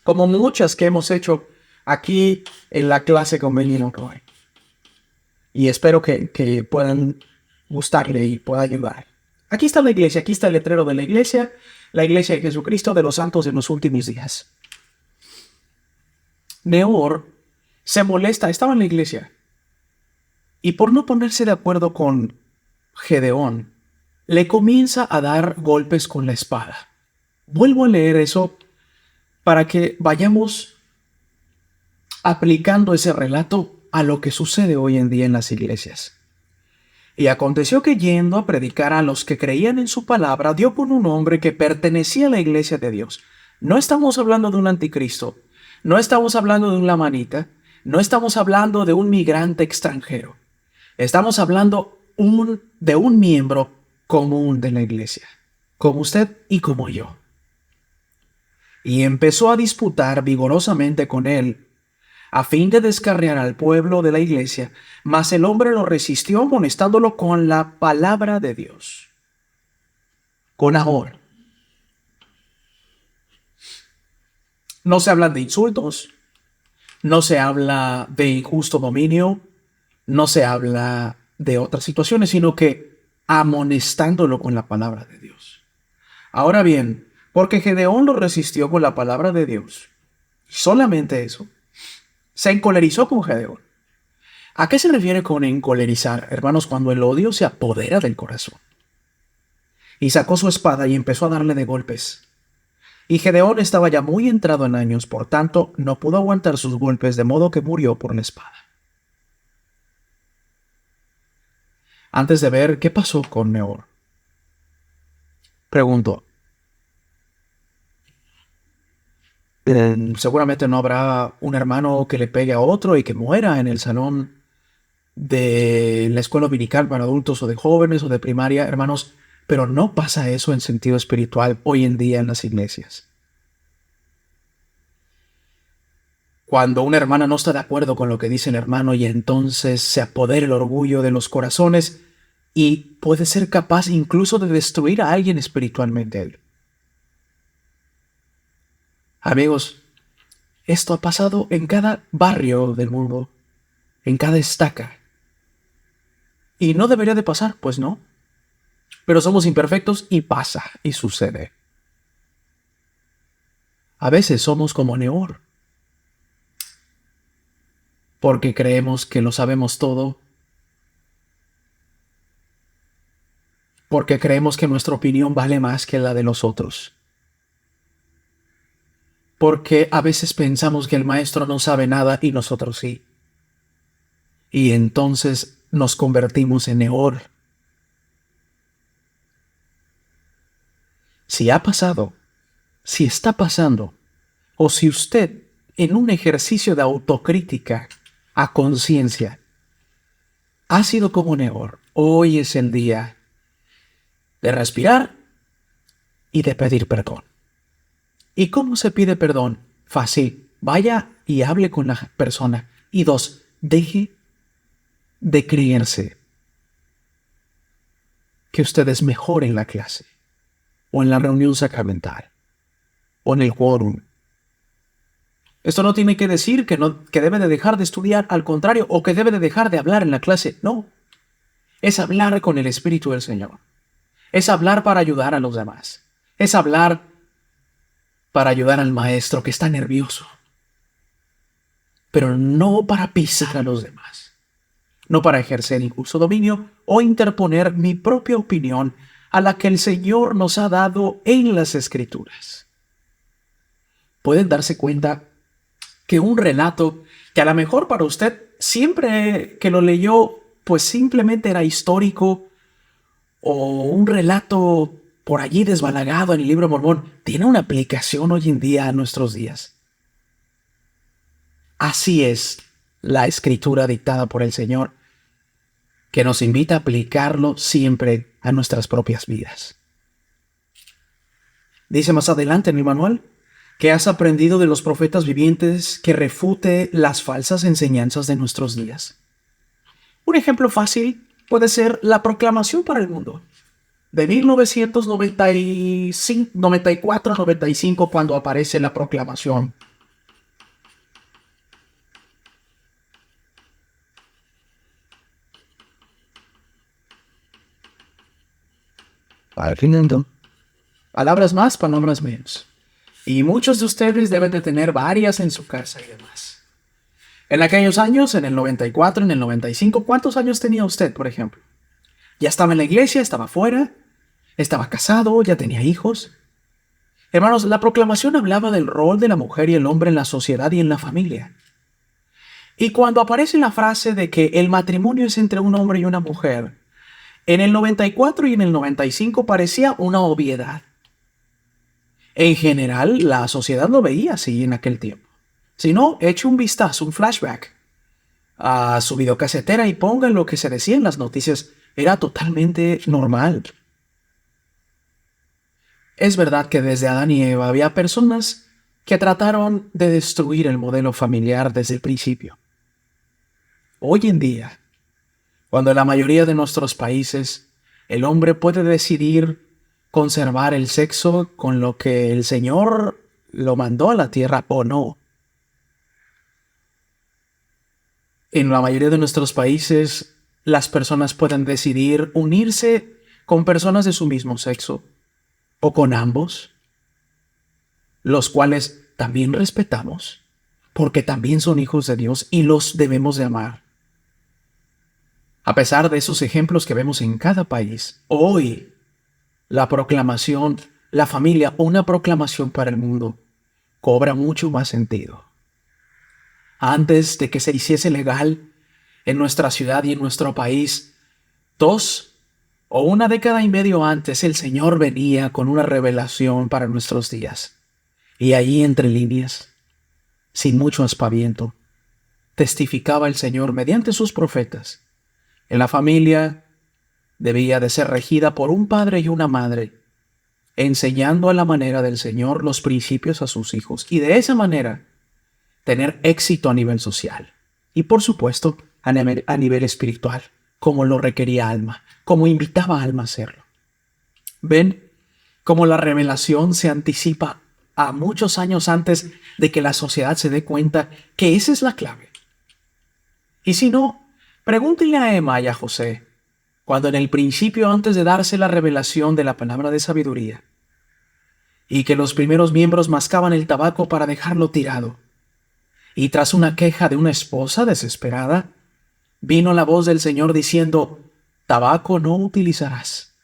Como muchas que hemos hecho aquí en la clase con Benino Roy. Y espero que puedan gustarle y pueda ayudar. Aquí está la iglesia, aquí está el letrero de la iglesia de Jesucristo de los santos en los últimos días. Neor se molesta, estaba en la iglesia, y por no ponerse de acuerdo con Gedeón, le comienza a dar golpes con la espada. Vuelvo a leer eso para que vayamos aplicando ese relato a lo que sucede hoy en día en las iglesias. Y aconteció que yendo a predicar a los que creían en su palabra, dio con un hombre que pertenecía a la iglesia de Dios. No estamos hablando de un anticristo, no estamos hablando de un lamanita, no estamos hablando de un migrante extranjero. Estamos hablando de un miembro común de la iglesia, como usted y como yo. Y empezó a disputar vigorosamente con él, a fin de descarriar al pueblo de la iglesia, mas el hombre lo resistió, amonestándolo con la palabra de Dios, con amor. No se habla de insultos, no se habla de injusto dominio, no se habla de otras situaciones, sino que amonestándolo con la palabra de Dios. Ahora bien, porque Gedeón lo resistió con la palabra de Dios, solamente eso, se encolerizó con Gedeón. ¿A qué se refiere con encolerizar, hermanos? Cuando el odio se apodera del corazón. Y sacó su espada y empezó a darle de golpes. Y Gedeón estaba ya muy entrado en años, por tanto, no pudo aguantar sus golpes, de modo que murió por la espada. Antes de ver qué pasó con Neor, pregunto, seguramente no habrá un hermano que le pegue a otro y que muera en el salón de la escuela dominical para adultos o de jóvenes o de primaria, hermanos, pero no pasa eso en sentido espiritual hoy en día en las iglesias. Cuando una hermana no está de acuerdo con lo que dice el hermano y entonces se apodera el orgullo de los corazones y puede ser capaz incluso de destruir a alguien espiritualmente. Amigos, esto ha pasado en cada barrio del mundo, en cada estaca. Y no debería de pasar, pues no. Pero somos imperfectos y pasa y sucede. A veces somos como Neor, porque creemos que lo sabemos todo, porque creemos que nuestra opinión vale más que la de los otros, porque a veces pensamos que el maestro no sabe nada y nosotros sí. Y entonces nos convertimos en Neor. Si ha pasado, si está pasando, o si usted, en un ejercicio de autocrítica a conciencia, ha sido como Neor, hoy es el día de respirar y de pedir perdón. ¿Y cómo se pide perdón? Fácil. Vaya y hable con la persona. Y 2, deje de creerse que usted es mejor en la clase, o en la reunión sacramental, o en el quórum. Esto no tiene que decir que debe de dejar de estudiar, al contrario, o que debe de dejar de hablar en la clase. No. Es hablar con el Espíritu del Señor. Es hablar para ayudar a los demás. Es hablar para ayudar al maestro que está nervioso. Pero no para pisar a los demás. no para ejercer injusto dominio o interponer mi propia opinión a la que el Señor nos ha dado en las Escrituras. Pueden darse cuenta que un relato que a lo mejor para usted siempre que lo leyó, pues simplemente era histórico, o un relato por allí desbalagado en el libro de Mormón, tiene una aplicación hoy en día a nuestros días. Así es la escritura dictada por el Señor, que nos invita a aplicarlo siempre a nuestras propias vidas. Dice más adelante en el manual, que has aprendido de los profetas vivientes que refute las falsas enseñanzas de nuestros días. Un ejemplo fácil puede ser la proclamación para el mundo de 1994-95, cuando aparece la proclamación. Palabras más, palabras menos. Y muchos de ustedes deben de tener varias en su casa y demás. En aquellos años, en el 94, en el 95, ¿cuántos años tenía usted, por ejemplo? ¿Ya estaba en la iglesia? ¿Estaba fuera? ¿Estaba casado? ¿Ya tenía hijos? Hermanos, la proclamación hablaba del rol de la mujer y el hombre en la sociedad y en la familia. Y cuando aparece la frase de que el matrimonio es entre un hombre y una mujer, en el 94 y en el 95 parecía una obviedad. En general, la sociedad lo veía así en aquel tiempo. Si no, eche un vistazo, un flashback a su videocasetera y pongan lo que se decía en las noticias. Era totalmente normal. Es verdad que desde Adán y Eva había personas que trataron de destruir el modelo familiar desde el principio. Hoy en día, cuando en la mayoría de nuestros países el hombre puede decidir conservar el sexo con lo que el Señor lo mandó a la tierra o no. En la mayoría de nuestros países, las personas pueden decidir unirse con personas de su mismo sexo o con ambos, los cuales también respetamos, porque también son hijos de Dios y los debemos de amar. A pesar de esos ejemplos que vemos en cada país, hoy la proclamación, la familia, una proclamación para el mundo, cobra mucho más sentido. Antes de que se hiciese legal en nuestra ciudad y en nuestro país, 2 o una década y medio antes, el Señor venía con una revelación para nuestros días. Y allí entre líneas, sin mucho aspaviento, testificaba el Señor mediante sus profetas. En la familia debía de ser regida por un padre y una madre, enseñando a la manera del Señor los principios a sus hijos, y de esa manera tener éxito a nivel social y, por supuesto, a nivel espiritual, como lo requería Alma, como invitaba a Alma a hacerlo. ¿Ven cómo la revelación se anticipa a muchos años antes de que la sociedad se dé cuenta que esa es la clave? Y si no, pregúntenle a Emma y a José, cuando en el principio, antes de darse la revelación de la palabra de sabiduría, y que los primeros miembros mascaban el tabaco para dejarlo tirado, y tras una queja de una esposa desesperada, vino la voz del Señor diciendo: tabaco no utilizarás.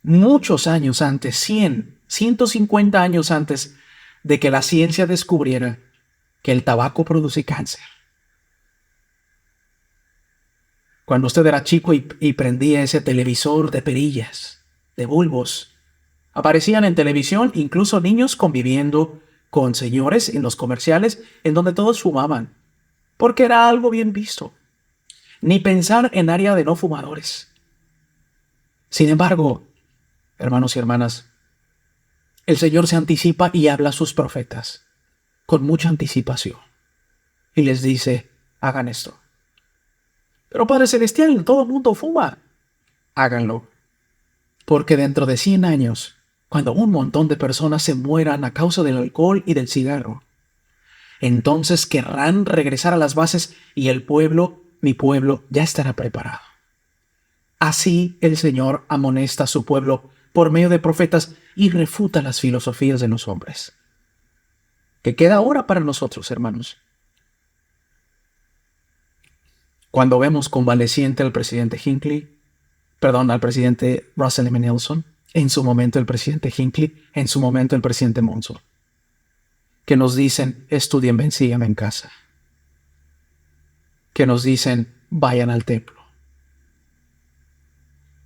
Muchos años antes, 150 años antes de que la ciencia descubriera que el tabaco produce cáncer. Cuando usted era chico y prendía ese televisor de perillas, de bulbos, aparecían en televisión incluso niños conviviendo con señores en los comerciales en donde todos fumaban, porque era algo bien visto. Ni pensar en área de no fumadores. Sin embargo, hermanos y hermanas, el Señor se anticipa y habla a sus profetas con mucha anticipación. Y les dice: hagan esto. Pero Padre Celestial, todo el mundo fuma. Háganlo. Porque dentro de 100 años, cuando un montón de personas se mueran a causa del alcohol y del cigarro, entonces querrán regresar a las bases y el pueblo, mi pueblo, ya estará preparado. Así el Señor amonesta a su pueblo por medio de profetas y refuta las filosofías de los hombres. ¿Qué queda ahora para nosotros, hermanos? Cuando vemos convaleciente al presidente Hinckley, al presidente Russell M. Nelson, en su momento el presidente Hinckley, en su momento el presidente Monson, que nos dicen, estudien, ven, síganme en casa. Que nos dicen, vayan al templo.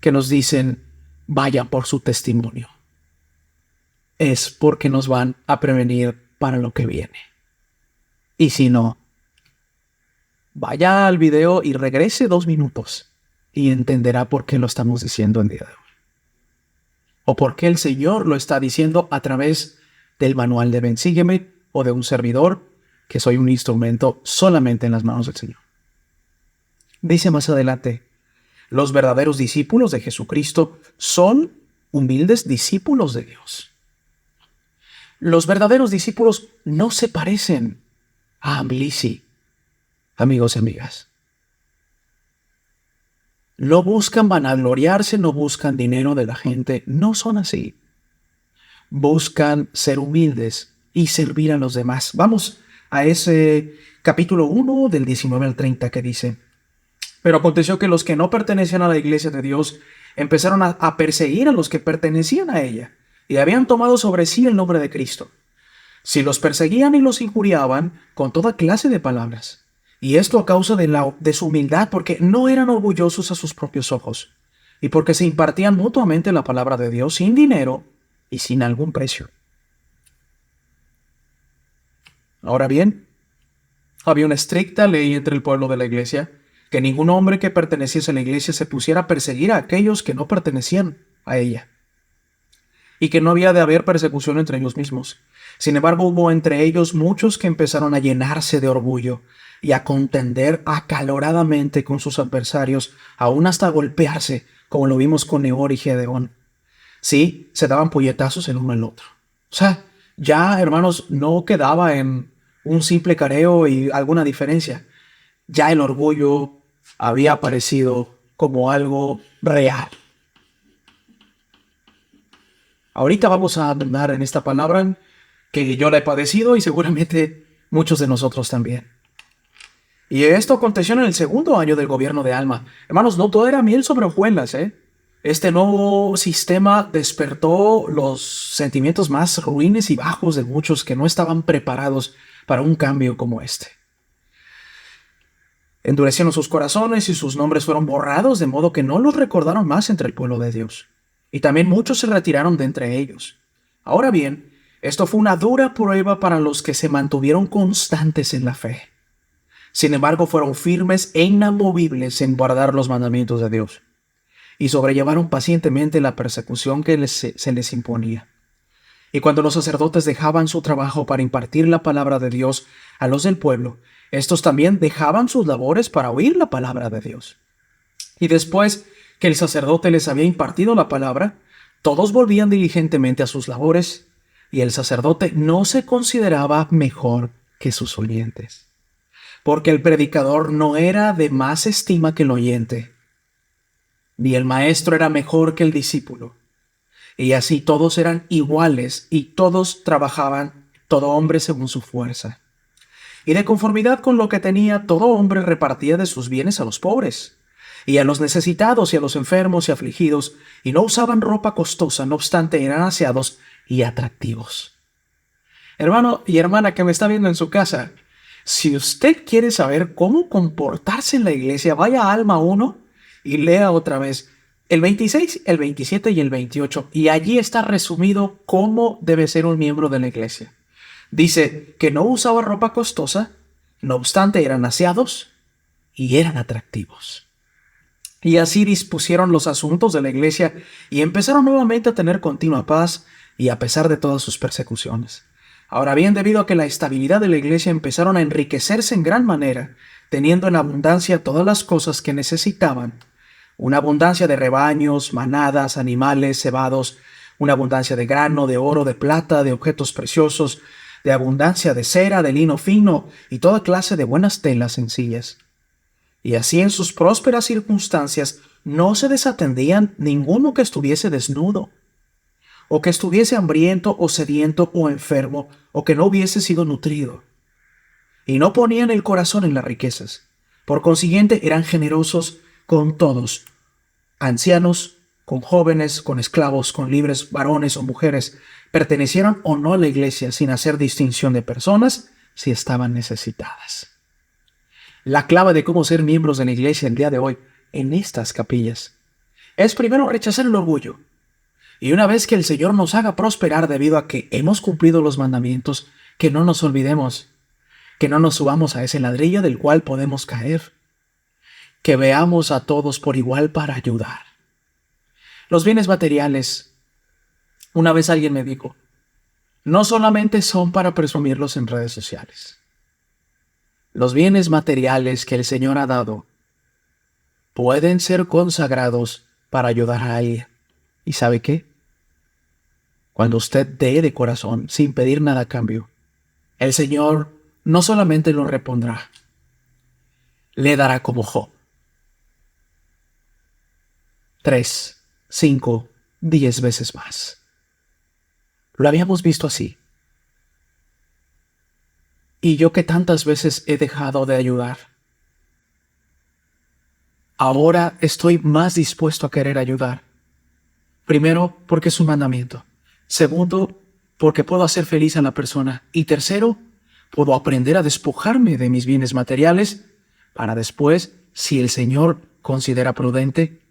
Que nos dicen, vayan por su testimonio. Es porque nos van a prevenir para lo que viene. Y si no, vaya al video y regrese 2 minutos y entenderá por qué lo estamos diciendo en día de hoy. O por qué el Señor lo está diciendo a través del manual de Ven, sígueme o de un servidor, que soy un instrumento solamente en las manos del Señor. Dice más adelante, los verdaderos discípulos de Jesucristo son humildes discípulos de Dios. Los verdaderos discípulos no se parecen a Amblisi, amigos y amigas. No buscan vanagloriarse, no buscan dinero de la gente, no son así. Buscan ser humildes y servir a los demás. Vamos a ese capítulo 1 del 19 al 30 que dice, pero aconteció que los que no pertenecían a la iglesia de Dios empezaron a perseguir a los que pertenecían a ella y habían tomado sobre sí el nombre de Cristo. Si los perseguían y los injuriaban con toda clase de palabras, y esto a causa de su humildad, porque no eran orgullosos a sus propios ojos, y porque se impartían mutuamente la palabra de Dios sin dinero y sin algún precio. Ahora bien, había una estricta ley entre el pueblo de la iglesia, que ningún hombre que perteneciese a la iglesia se pusiera a perseguir a aquellos que no pertenecían a ella, y que no había de haber persecución entre ellos mismos. Sin embargo, hubo entre ellos muchos que empezaron a llenarse de orgullo y a contender acaloradamente con sus adversarios, aún hasta golpearse, como lo vimos con Neor y Gedeón. Sí, se daban puñetazos el uno al otro. O sea, ya, hermanos, no quedaba en un simple careo y alguna diferencia. Ya el orgullo había aparecido como algo real. Ahorita vamos a andar en esta palabra que yo la he padecido y seguramente muchos de nosotros también. Y esto aconteció en el 2.º año del gobierno de Alma. Hermanos, no todo era miel sobre hojuelas, ¿eh? Este nuevo sistema despertó los sentimientos más ruines y bajos de muchos que no estaban preparados para un cambio como este. Endurecieron sus corazones y sus nombres fueron borrados, de modo que no los recordaron más entre el pueblo de Dios. Y también muchos se retiraron de entre ellos. Ahora bien, esto fue una dura prueba para los que se mantuvieron constantes en la fe. Sin embargo, fueron firmes e inamovibles en guardar los mandamientos de Dios y sobrellevaron pacientemente la persecución que se les imponía. Y cuando los sacerdotes dejaban su trabajo para impartir la palabra de Dios a los del pueblo, estos también dejaban sus labores para oír la palabra de Dios. Y después que el sacerdote les había impartido la palabra, todos volvían diligentemente a sus labores, y el sacerdote no se consideraba mejor que sus oyentes, porque el predicador no era de más estima que el oyente, ni el maestro era mejor que el discípulo. Y así todos eran iguales y todos trabajaban, todo hombre según su fuerza. Y de conformidad con lo que tenía, todo hombre repartía de sus bienes a los pobres, y a los necesitados y a los enfermos y afligidos, y no usaban ropa costosa, no obstante eran aseados y atractivos. Hermano y hermana que me está viendo en su casa, si usted quiere saber cómo comportarse en la iglesia, vaya a Alma 1 y lea otra vez el 26, el 27 y el 28, y allí está resumido cómo debe ser un miembro de la iglesia. Dice que no usaba ropa costosa, no obstante eran aseados y eran atractivos. Y así dispusieron los asuntos de la iglesia y empezaron nuevamente a tener continua paz y a pesar de todas sus persecuciones. Ahora bien, debido a que la estabilidad de la iglesia empezaron a enriquecerse en gran manera, teniendo en abundancia todas las cosas que necesitaban, una abundancia de rebaños, manadas, animales, cebados, una abundancia de grano, de oro, de plata, de objetos preciosos, de abundancia de cera, de lino fino y toda clase de buenas telas sencillas. Y así en sus prósperas circunstancias no se desatendían ninguno que estuviese desnudo, o que estuviese hambriento o sediento o enfermo, o que no hubiese sido nutrido. Y no ponían el corazón en las riquezas, Por consiguiente, eran generosos con todos, ancianos, con jóvenes, con esclavos, con libres, varones o mujeres, pertenecieran o no a la iglesia, sin hacer distinción de personas si estaban necesitadas. La clave de cómo ser miembros de la iglesia el día de hoy, en estas capillas, es primero rechazar el orgullo. Y una vez que el Señor nos haga prosperar debido a que hemos cumplido los mandamientos, que no nos olvidemos, que no nos subamos a ese ladrillo del cual podemos caer, que veamos a todos por igual para ayudar. Los bienes materiales, una vez alguien me dijo, no solamente son para presumirlos en redes sociales. Los bienes materiales que el Señor ha dado pueden ser consagrados para ayudar a alguien. ¿Y sabe qué? Cuando usted dé de corazón, sin pedir nada a cambio, el Señor no solamente lo repondrá, le dará como Job. 3, 5, 10 veces más. Lo habíamos visto así. Y yo que tantas veces he dejado de ayudar, ahora estoy más dispuesto a querer ayudar. Primero, porque es un mandamiento. Segundo, porque puedo hacer feliz a la persona. Y tercero, puedo aprender a despojarme de mis bienes materiales para después, si el Señor considera prudente,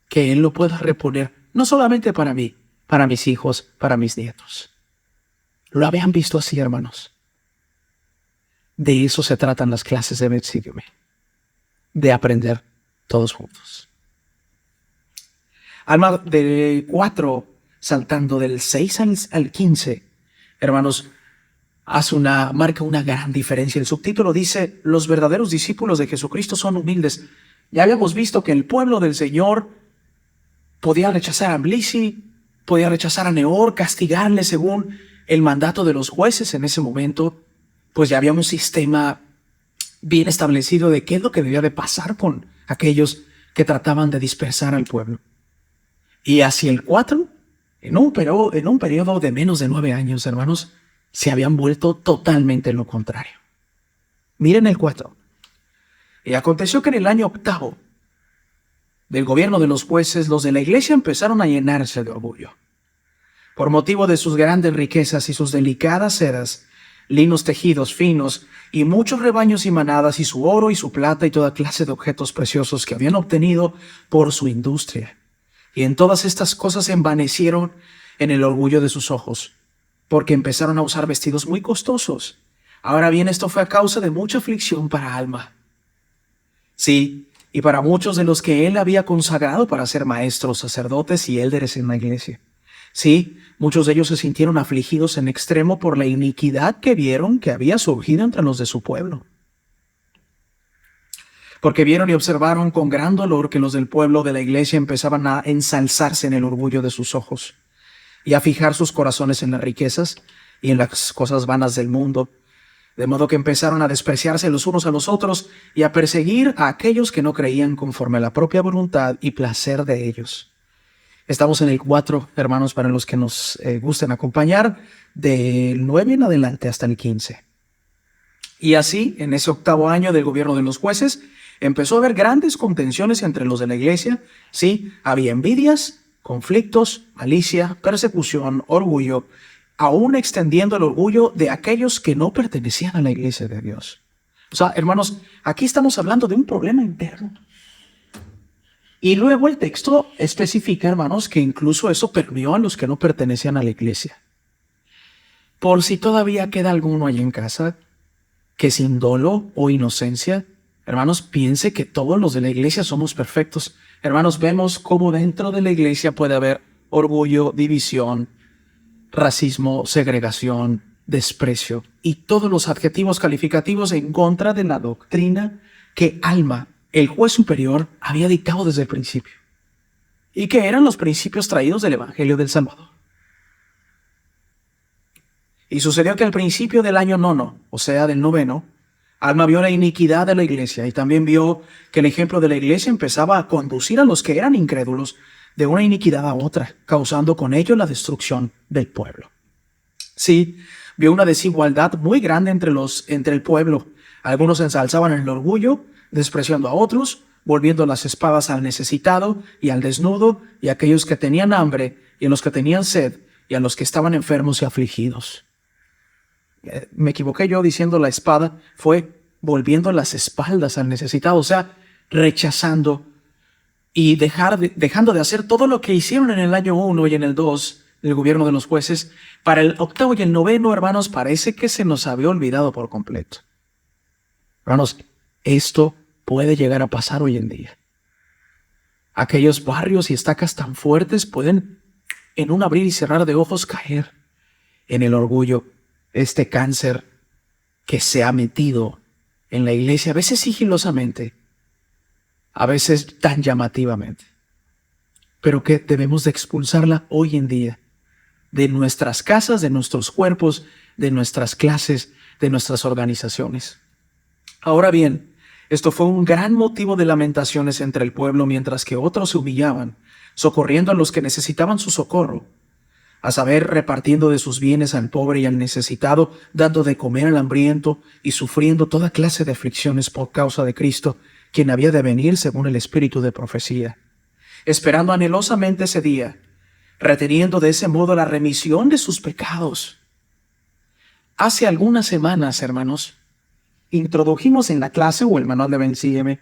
que Él lo pueda reponer, no solamente para mí, para mis hijos, para mis nietos. ¿Lo habían visto así, hermanos? De eso se tratan las clases de Ven, Sígueme. De aprender todos juntos. Alma de 4, saltando del 6 al 15, hermanos, marca una gran diferencia. El subtítulo dice, los verdaderos discípulos de Jesucristo son humildes. Ya habíamos visto que el pueblo del Señor podía rechazar a Blisi, podía rechazar a Neor, castigarle según el mandato de los jueces en ese momento, pues ya había un sistema bien establecido de qué es lo que debía de pasar con aquellos que trataban de dispersar al pueblo. Y hacia el 4, en un periodo de menos de 9 años, hermanos, se habían vuelto totalmente lo contrario. Miren el 4. Y aconteció que en el año 8 del gobierno de los jueces, los de la iglesia empezaron a llenarse de orgullo. Por motivo de sus grandes riquezas y sus delicadas sedas, linos tejidos finos y muchos rebaños y manadas y su oro y su plata y toda clase de objetos preciosos que habían obtenido por su industria. Y en todas estas cosas se envanecieron en el orgullo de sus ojos, porque empezaron a usar vestidos muy costosos. Ahora bien, esto fue a causa de mucha aflicción para Alma. Sí, y para muchos de los que él había consagrado para ser maestros, sacerdotes y élderes en la iglesia. Sí, muchos de ellos se sintieron afligidos en extremo por la iniquidad que vieron que había surgido entre los de su pueblo. Porque vieron y observaron con gran dolor que los del pueblo de la iglesia empezaban a ensalzarse en el orgullo de sus ojos y a fijar sus corazones en las riquezas y en las cosas vanas del mundo, de modo que empezaron a despreciarse los unos a los otros y a perseguir a aquellos que no creían conforme a la propia voluntad y placer de ellos. Estamos en el 4, hermanos, para los que nos gusten acompañar, del 9 en adelante hasta el 15. Y así, en ese 8º año del gobierno de los jueces, empezó a haber grandes contenciones entre los de la iglesia. Sí, había envidias, conflictos, malicia, persecución, orgullo, aún extendiendo el orgullo de aquellos que no pertenecían a la iglesia de Dios. O sea, hermanos, aquí estamos hablando de un problema interno. Y luego el texto especifica, hermanos, que incluso eso permeó a los que no pertenecían a la iglesia. Por si todavía queda alguno allí en casa que sin dolo o inocencia, hermanos, piense que todos los de la iglesia somos perfectos. Hermanos, vemos cómo dentro de la iglesia puede haber orgullo, división, racismo, segregación, desprecio y todos los adjetivos calificativos en contra de la doctrina que Alma, el juez superior, había dictado desde el principio y que eran los principios traídos del Evangelio del Salvador. Y sucedió que al principio del año 9, o sea, del 9, Alma vio la iniquidad de la iglesia y también vio que el ejemplo de la iglesia empezaba a conducir a los que eran incrédulos de una iniquidad a otra, causando con ello la destrucción del pueblo. Sí, vio una desigualdad muy grande entre el pueblo. Algunos ensalzaban el orgullo despreciando a otros, volviendo las espadas al necesitado y al desnudo, y a aquellos que tenían hambre, y a los que tenían sed, y a los que estaban enfermos y afligidos. Me equivoqué yo diciendo la espada, fue volviendo las espaldas al necesitado, o sea, rechazando y dejando de hacer todo lo que hicieron en el año 1 y en el 2 del gobierno de los jueces. Para el 8º y el 9º, hermanos, parece que se nos había olvidado por completo. Hermanos, esto puede llegar a pasar hoy en día. Aquellos barrios y estacas tan fuertes pueden, en un abrir y cerrar de ojos, caer en el orgullo. Este cáncer que se ha metido en la iglesia, a veces sigilosamente, a veces tan llamativamente, pero que debemos de expulsarla hoy en día de nuestras casas, de nuestros cuerpos, de nuestras clases, de nuestras organizaciones. Ahora bien, esto fue un gran motivo de lamentaciones entre el pueblo, mientras que otros se humillaban, socorriendo a los que necesitaban su socorro, a saber, repartiendo de sus bienes al pobre y al necesitado, dando de comer al hambriento y sufriendo toda clase de aflicciones por causa de Cristo, quien había de venir según el espíritu de profecía, esperando anhelosamente ese día, reteniendo de ese modo la remisión de sus pecados. Hace algunas semanas, hermanos, introdujimos en la clase o el manual de BenCM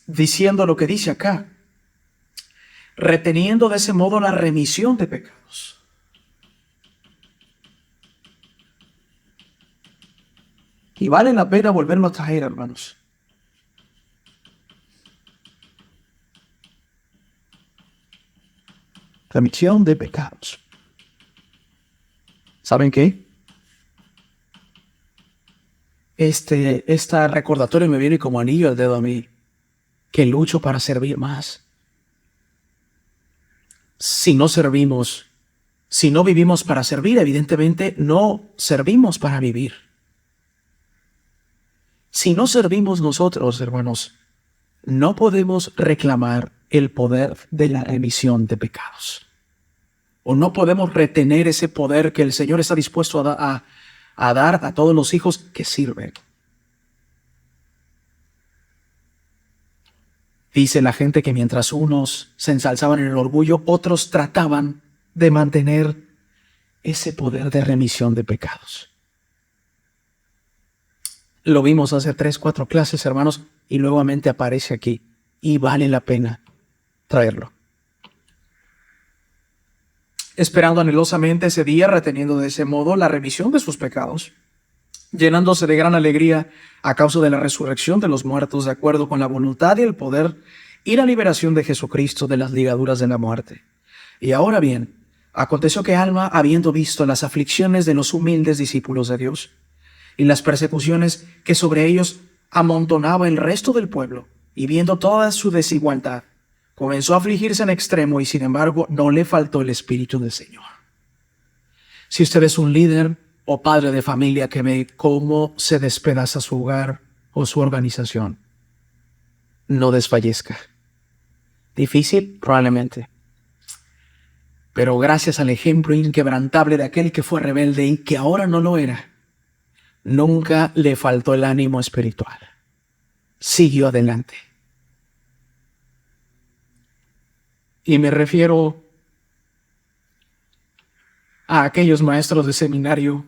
diciendo lo que dice acá, reteniendo de ese modo la remisión de pecados. Y vale la pena volverlo a traer, hermanos. Remisión de pecados. ¿Saben qué? Este recordatorio me viene como anillo al dedo a mí, que lucho para servir más. Si no servimos, si no vivimos para servir, evidentemente no servimos para vivir. Si no servimos nosotros, hermanos, no podemos reclamar el poder de la remisión de pecados. O no podemos retener ese poder que el Señor está dispuesto a dar a todos los hijos que sirven. Dice la gente que mientras unos se ensalzaban en el orgullo, otros trataban de mantener ese poder de remisión de pecados. Lo vimos hace 3-4 clases, hermanos, y nuevamente aparece aquí. Y vale la pena traerlo. Esperando anhelosamente ese día, reteniendo de ese modo la remisión de sus pecados, llenándose de gran alegría a causa de la resurrección de los muertos, de acuerdo con la voluntad y el poder y la liberación de Jesucristo de las ligaduras de la muerte. Y ahora bien, aconteció que Alma, habiendo visto las aflicciones de los humildes discípulos de Dios y las persecuciones que sobre ellos amontonaba el resto del pueblo, y viendo toda su desigualdad, comenzó a afligirse en extremo, y sin embargo no le faltó el Espíritu del Señor. Si usted es un líder o padre de familia que ve cómo se despedaza su hogar o su organización, no desfallezca. Difícil, probablemente. Pero gracias al ejemplo inquebrantable de aquel que fue rebelde y que ahora no lo era, nunca le faltó el ánimo espiritual. Siguió adelante. Y me refiero a aquellos maestros de seminario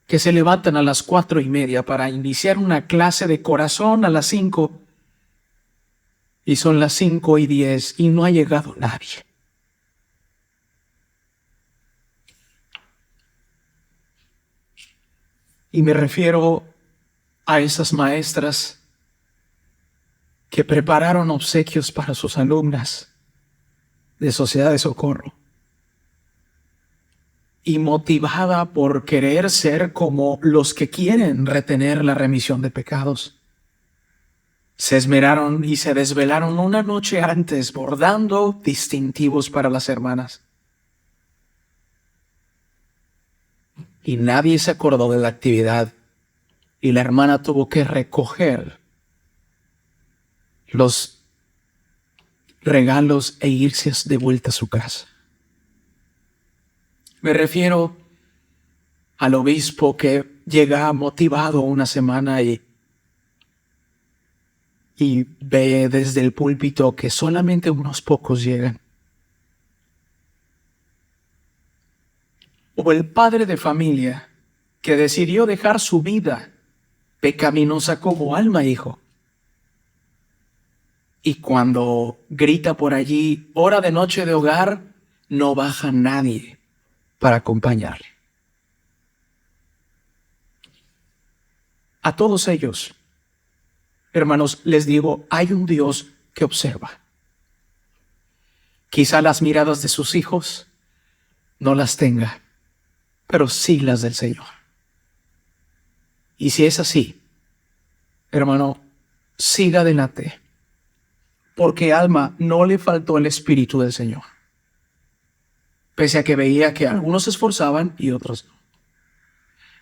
que se levantan a las 4:30 para iniciar una clase de corazón a las 5, y son las 5:10 y no ha llegado nadie. Y me refiero a esas maestras que prepararon obsequios para sus alumnas de Sociedad de Socorro, y motivada por querer ser como los que quieren retener la remisión de pecados, se esmeraron y se desvelaron una noche antes bordando distintivos para las hermanas. Y nadie se acordó de la actividad, y la hermana tuvo que recoger los regalos e irse de vuelta a su casa. Me refiero al obispo que llega motivado una semana y ve desde el púlpito que solamente unos pocos llegan. O el padre de familia que decidió dejar su vida pecaminosa como alma hijo. Y cuando grita por allí, hora de noche de hogar, no baja nadie para acompañarle. A todos ellos, hermanos, les digo, hay un Dios que observa. Quizá las miradas de sus hijos no las tenga, pero sí las del Señor. Y si es así, hermano, siga adelante, porque Alma no le faltó el Espíritu del Señor, pese a que veía que algunos se esforzaban y otros no.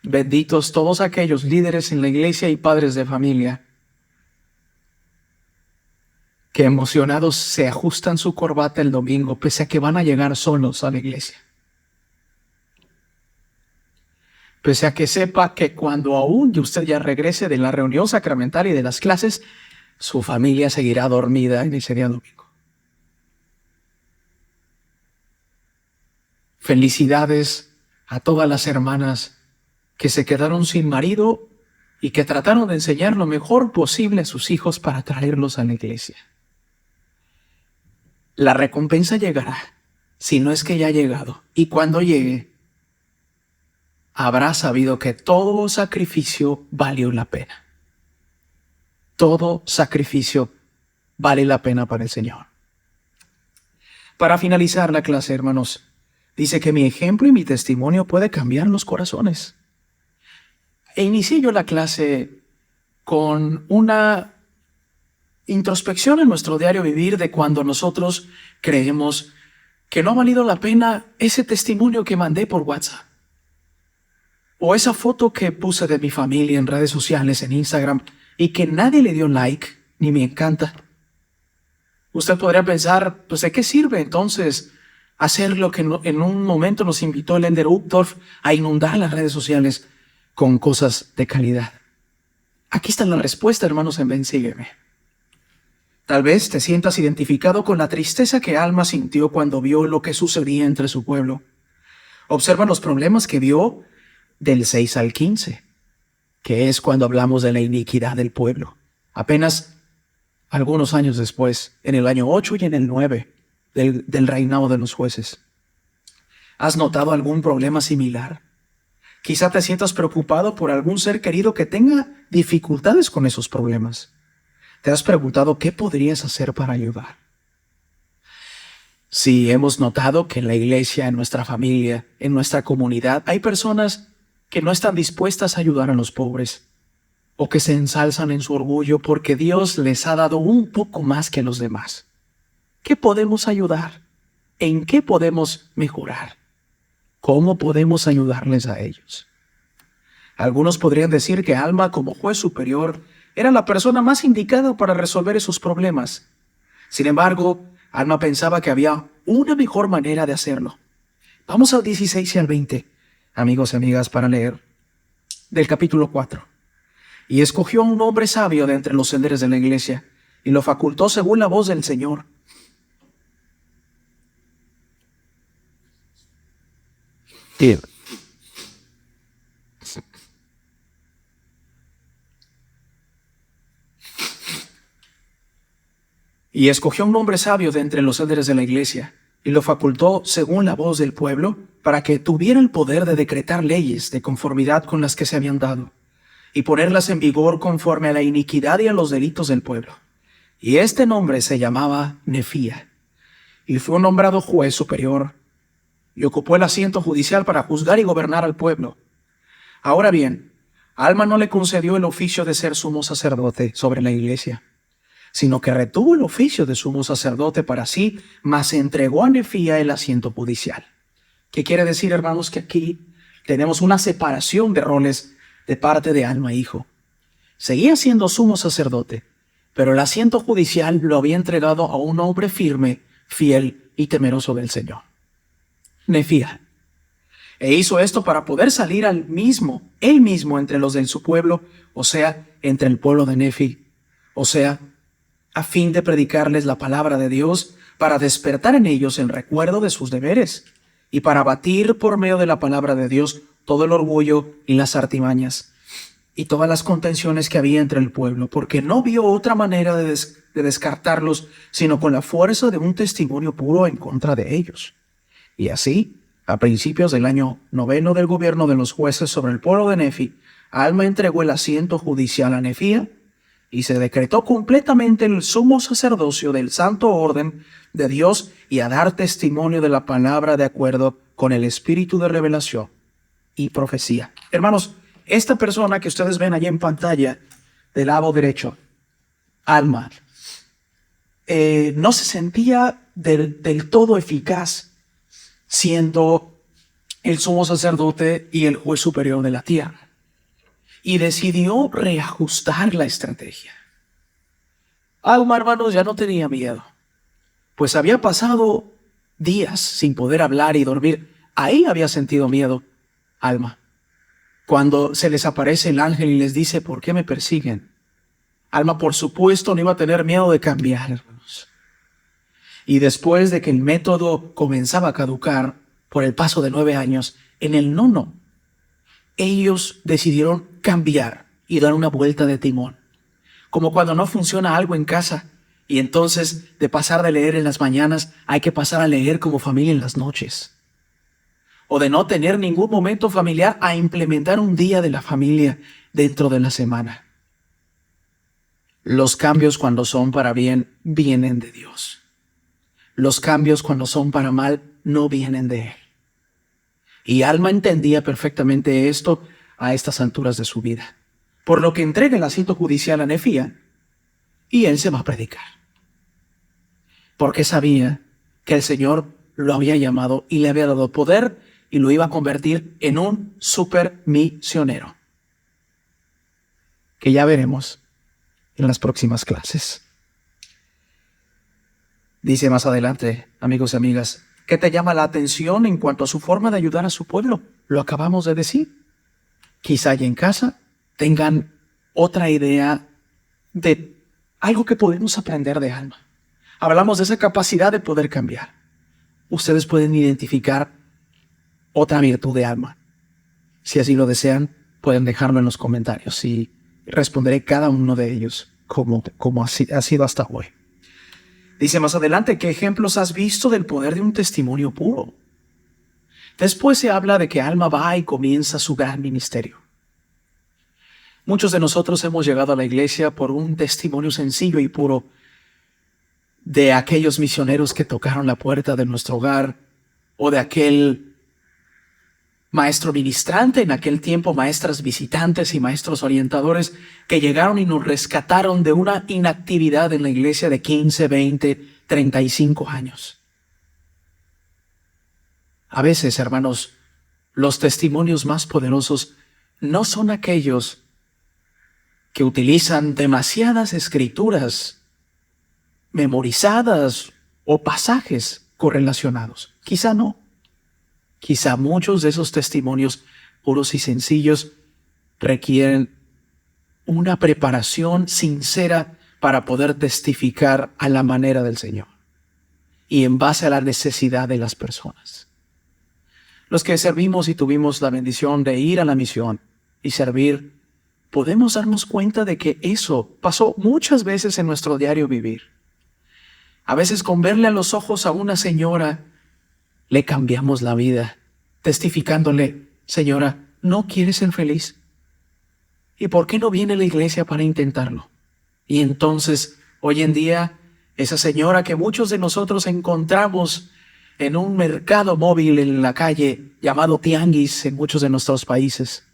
Benditos todos aquellos líderes en la iglesia y padres de familia que emocionados se ajustan su corbata el domingo, pese a que van a llegar solos a la iglesia. Pese a que sepa que cuando aún usted ya regrese de la reunión sacramental y de las clases, su familia seguirá dormida en ese día domingo. Felicidades a todas las hermanas que se quedaron sin marido y que trataron de enseñar lo mejor posible a sus hijos para traerlos a la iglesia. La recompensa llegará, si no es que ya ha llegado, y cuando llegue, habrá sabido que todo sacrificio valió la pena. Todo sacrificio vale la pena para el Señor. Para finalizar la clase, hermanos, dice que mi ejemplo y mi testimonio puede cambiar los corazones. E inicié yo la clase con una introspección en nuestro diario vivir de cuando nosotros creemos que no ha valido la pena ese testimonio que mandé por WhatsApp. O esa foto que puse de mi familia en redes sociales, en Instagram, y que nadie le dio like, ni me encanta. Usted podría pensar, pues ¿de qué sirve entonces hacer lo que en un momento nos invitó el Elder Uchtdorf a inundar las redes sociales con cosas de calidad? Aquí está la respuesta, hermanos, en Ven, Sígueme. Tal vez te sientas identificado con la tristeza que Alma sintió cuando vio lo que sucedía entre su pueblo. Observa los problemas que vio del 6 al 15, que es cuando hablamos de la iniquidad del pueblo. Apenas algunos años después, en el año 8 y en el 9 del reinado de los jueces. ¿Has notado algún problema similar? Quizá te sientas preocupado por algún ser querido que tenga dificultades con esos problemas. ¿Te has preguntado qué podrías hacer para ayudar? Sí, hemos notado que en la iglesia, en nuestra familia, en nuestra comunidad, hay personas que no están dispuestas a ayudar a los pobres o que se ensalzan en su orgullo porque Dios les ha dado un poco más que a los demás. ¿Qué podemos ayudar? ¿En qué podemos mejorar? ¿Cómo podemos ayudarles a ellos? Algunos podrían decir que Alma, como juez superior, era la persona más indicada para resolver esos problemas. Sin embargo, Alma pensaba que había una mejor manera de hacerlo. Vamos al 16 y al 20, amigos y amigas, para leer del capítulo 4. Y escogió a un hombre sabio de entre los líderes de la iglesia y lo facultó según la voz del Señor. Bien. Y escogió un hombre sabio de entre los líderes de la iglesia y lo facultó según la voz del pueblo para que tuviera el poder de decretar leyes de conformidad con las que se habían dado y ponerlas en vigor conforme a la iniquidad y a los delitos del pueblo. Y este nombre se llamaba Nefía y fue nombrado juez superior y ocupó el asiento judicial para juzgar y gobernar al pueblo. Ahora bien, Alma no le concedió el oficio de ser sumo sacerdote sobre la iglesia, sino que retuvo el oficio de sumo sacerdote para sí, mas entregó a Nefía el asiento judicial. ¿Qué quiere decir, hermanos? Que aquí tenemos una separación de roles de parte de Alma hijo. Seguía siendo sumo sacerdote, pero el asiento judicial lo había entregado a un hombre firme, fiel y temeroso del Señor. Nefía E hizo esto para poder salir él mismo entre los de su pueblo, o sea, entre el pueblo de Nefi, o sea, a fin de predicarles la palabra de Dios, para despertar en ellos el recuerdo de sus deberes, y para abatir por medio de la palabra de Dios todo el orgullo y las artimañas, y todas las contenciones que había entre el pueblo, porque no vio otra manera de descartarlos, sino con la fuerza de un testimonio puro en contra de ellos. Y así, a principios del año 9 del gobierno de los jueces sobre el pueblo de Nefi, Alma entregó el asiento judicial a Nefía, y se decretó completamente el sumo sacerdocio del santo orden de Dios y a dar testimonio de la palabra de acuerdo con el espíritu de revelación y profecía. Hermanos, esta persona que ustedes ven allí en pantalla, del lado derecho, Alma, no se sentía del todo eficaz siendo el sumo sacerdote y el juez superior de la tierra. Y decidió reajustar la estrategia. Alma, hermanos, ya no tenía miedo, pues había pasado días sin poder hablar y dormir. Ahí había sentido miedo, Alma, cuando se les aparece el ángel y les dice: ¿por qué me persiguen? Alma, por supuesto, no iba a tener miedo de cambiar, hermanos. Y después de que el método comenzaba a caducar por el paso de 9 años, en el 9, ellos decidieron cambiar y dar una vuelta de timón. Como cuando no funciona algo en casa y entonces de pasar de leer en las mañanas hay que pasar a leer como familia en las noches. O de no tener ningún momento familiar a implementar un día de la familia dentro de la semana. Los cambios cuando son para bien vienen de Dios. Los cambios cuando son para mal no vienen de Él. Y Alma entendía perfectamente esto a estas alturas de su vida, por lo que entrega el asiento judicial a Nefía y él se va a predicar. Porque sabía que el Señor lo había llamado y le había dado poder y lo iba a convertir en un super misionero, que ya veremos en las próximas clases. Dice más adelante, amigos y amigas, ¿qué te llama la atención en cuanto a su forma de ayudar a su pueblo? Lo acabamos de decir. Quizá allá en casa tengan otra idea de algo que podemos aprender de Alma. Hablamos de esa capacidad de poder cambiar. Ustedes pueden identificar otra virtud de Alma. Si así lo desean, pueden dejarlo en los comentarios y responderé cada uno de ellos como ha sido hasta hoy. Dice más adelante, ¿qué ejemplos has visto del poder de un testimonio puro? Después se habla de que Alma va y comienza su gran ministerio. Muchos de nosotros hemos llegado a la iglesia por un testimonio sencillo y puro de aquellos misioneros que tocaron la puerta de nuestro hogar, o de aquel maestro ministrante, en aquel tiempo maestras visitantes y maestros orientadores que llegaron y nos rescataron de una inactividad en la iglesia de 15, 20, 35 años. A veces, hermanos, los testimonios más poderosos no son aquellos que utilizan demasiadas escrituras memorizadas o pasajes correlacionados. Quizá no. Quizá muchos de esos testimonios puros y sencillos requieren una preparación sincera para poder testificar a la manera del Señor y en base a la necesidad de las personas. Los que servimos y tuvimos la bendición de ir a la misión y servir, podemos darnos cuenta de que eso pasó muchas veces en nuestro diario vivir. A veces con verle a los ojos a una señora, le cambiamos la vida, testificándole: señora, ¿no quiere ser feliz? ¿Y por qué no viene a la iglesia para intentarlo? Y entonces, hoy en día, esa señora que muchos de nosotros encontramos en un mercado móvil en la calle llamado tianguis en muchos de nuestros países,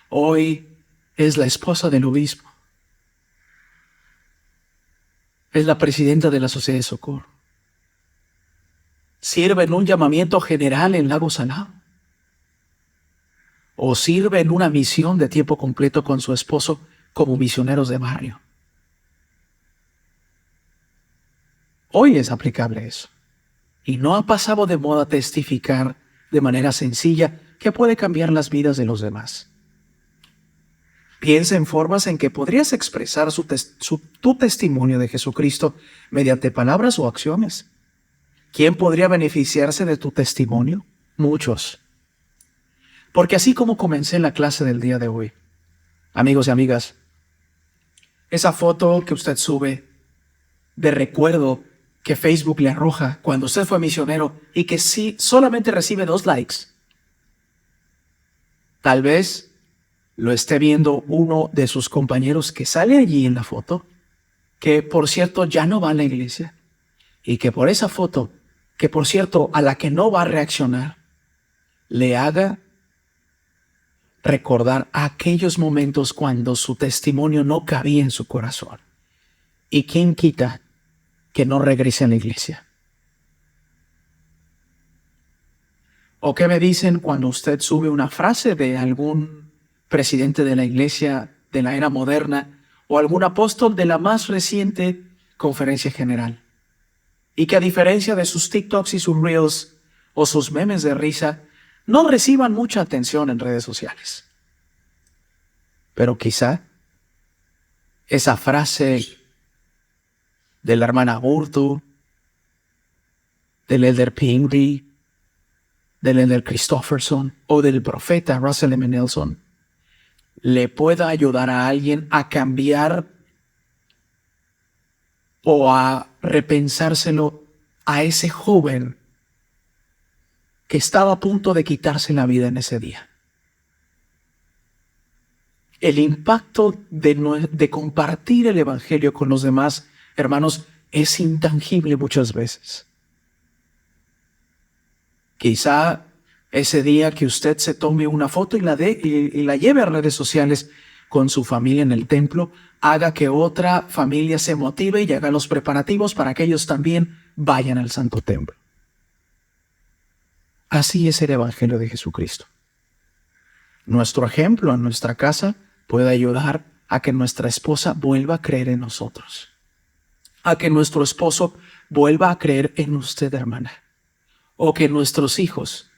hoy es la esposa del obispo. Es la presidenta de la Sociedad de Socorro. Sirve en un llamamiento general en Lago Salado. O sirve en una misión de tiempo completo con su esposo como misioneros de barrio. Hoy es aplicable eso. Y no ha pasado de moda testificar de manera sencilla que puede cambiar las vidas de los demás. Piensa en formas en que podrías expresar tu testimonio de Jesucristo mediante palabras o acciones. ¿Quién podría beneficiarse de tu testimonio? Muchos. Porque así como comencé la clase del día de hoy, amigos y amigas, esa foto que usted sube de recuerdo que Facebook le arroja cuando usted fue misionero y que sí solamente recibe 2 likes, tal vez lo esté viendo uno de sus compañeros que sale allí en la foto, que por cierto ya no va a la iglesia, y que por esa foto, que por cierto a la que no va a reaccionar, le haga recordar aquellos momentos cuando su testimonio no cabía en su corazón. ¿Y quién quita que no regrese a la iglesia? ¿O qué me dicen cuando usted sube una frase de algún presidente de la iglesia de la era moderna o algún apóstol de la más reciente conferencia general? Y que a diferencia de sus TikToks y sus Reels o sus memes de risa, no reciban mucha atención en redes sociales. Pero quizá esa frase de la hermana Burtu, del elder Pingree, del elder Christofferson o del profeta Russell M. Nelson le pueda ayudar a alguien a cambiar o a repensárselo a ese joven que estaba a punto de quitarse la vida en ese día. El impacto de compartir el evangelio con los demás, hermanos, es intangible muchas veces. Quizá ese día que usted se tome una foto y la lleve a redes sociales con su familia en el templo, haga que otra familia se motive y haga los preparativos para que ellos también vayan al Santo Templo. Así es el Evangelio de Jesucristo. Nuestro ejemplo en nuestra casa puede ayudar a que nuestra esposa vuelva a creer en nosotros, a que nuestro esposo vuelva a creer en usted, hermana, o que nuestros hijos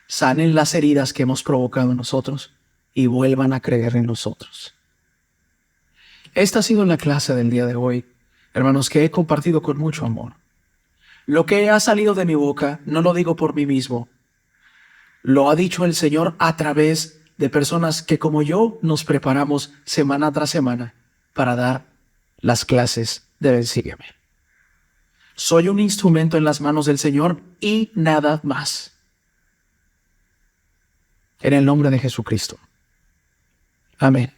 sanen las heridas que hemos provocado en nosotros y vuelvan a creer en nosotros. Esta ha sido la clase del día de hoy, hermanos, que he compartido con mucho amor. Lo que ha salido de mi boca no lo digo por mí mismo. Lo ha dicho el Señor a través de personas que como yo nos preparamos semana tras semana para dar las clases de Ven, Sígueme. Soy un instrumento en las manos del Señor y nada más. En el nombre de Jesucristo. Amén.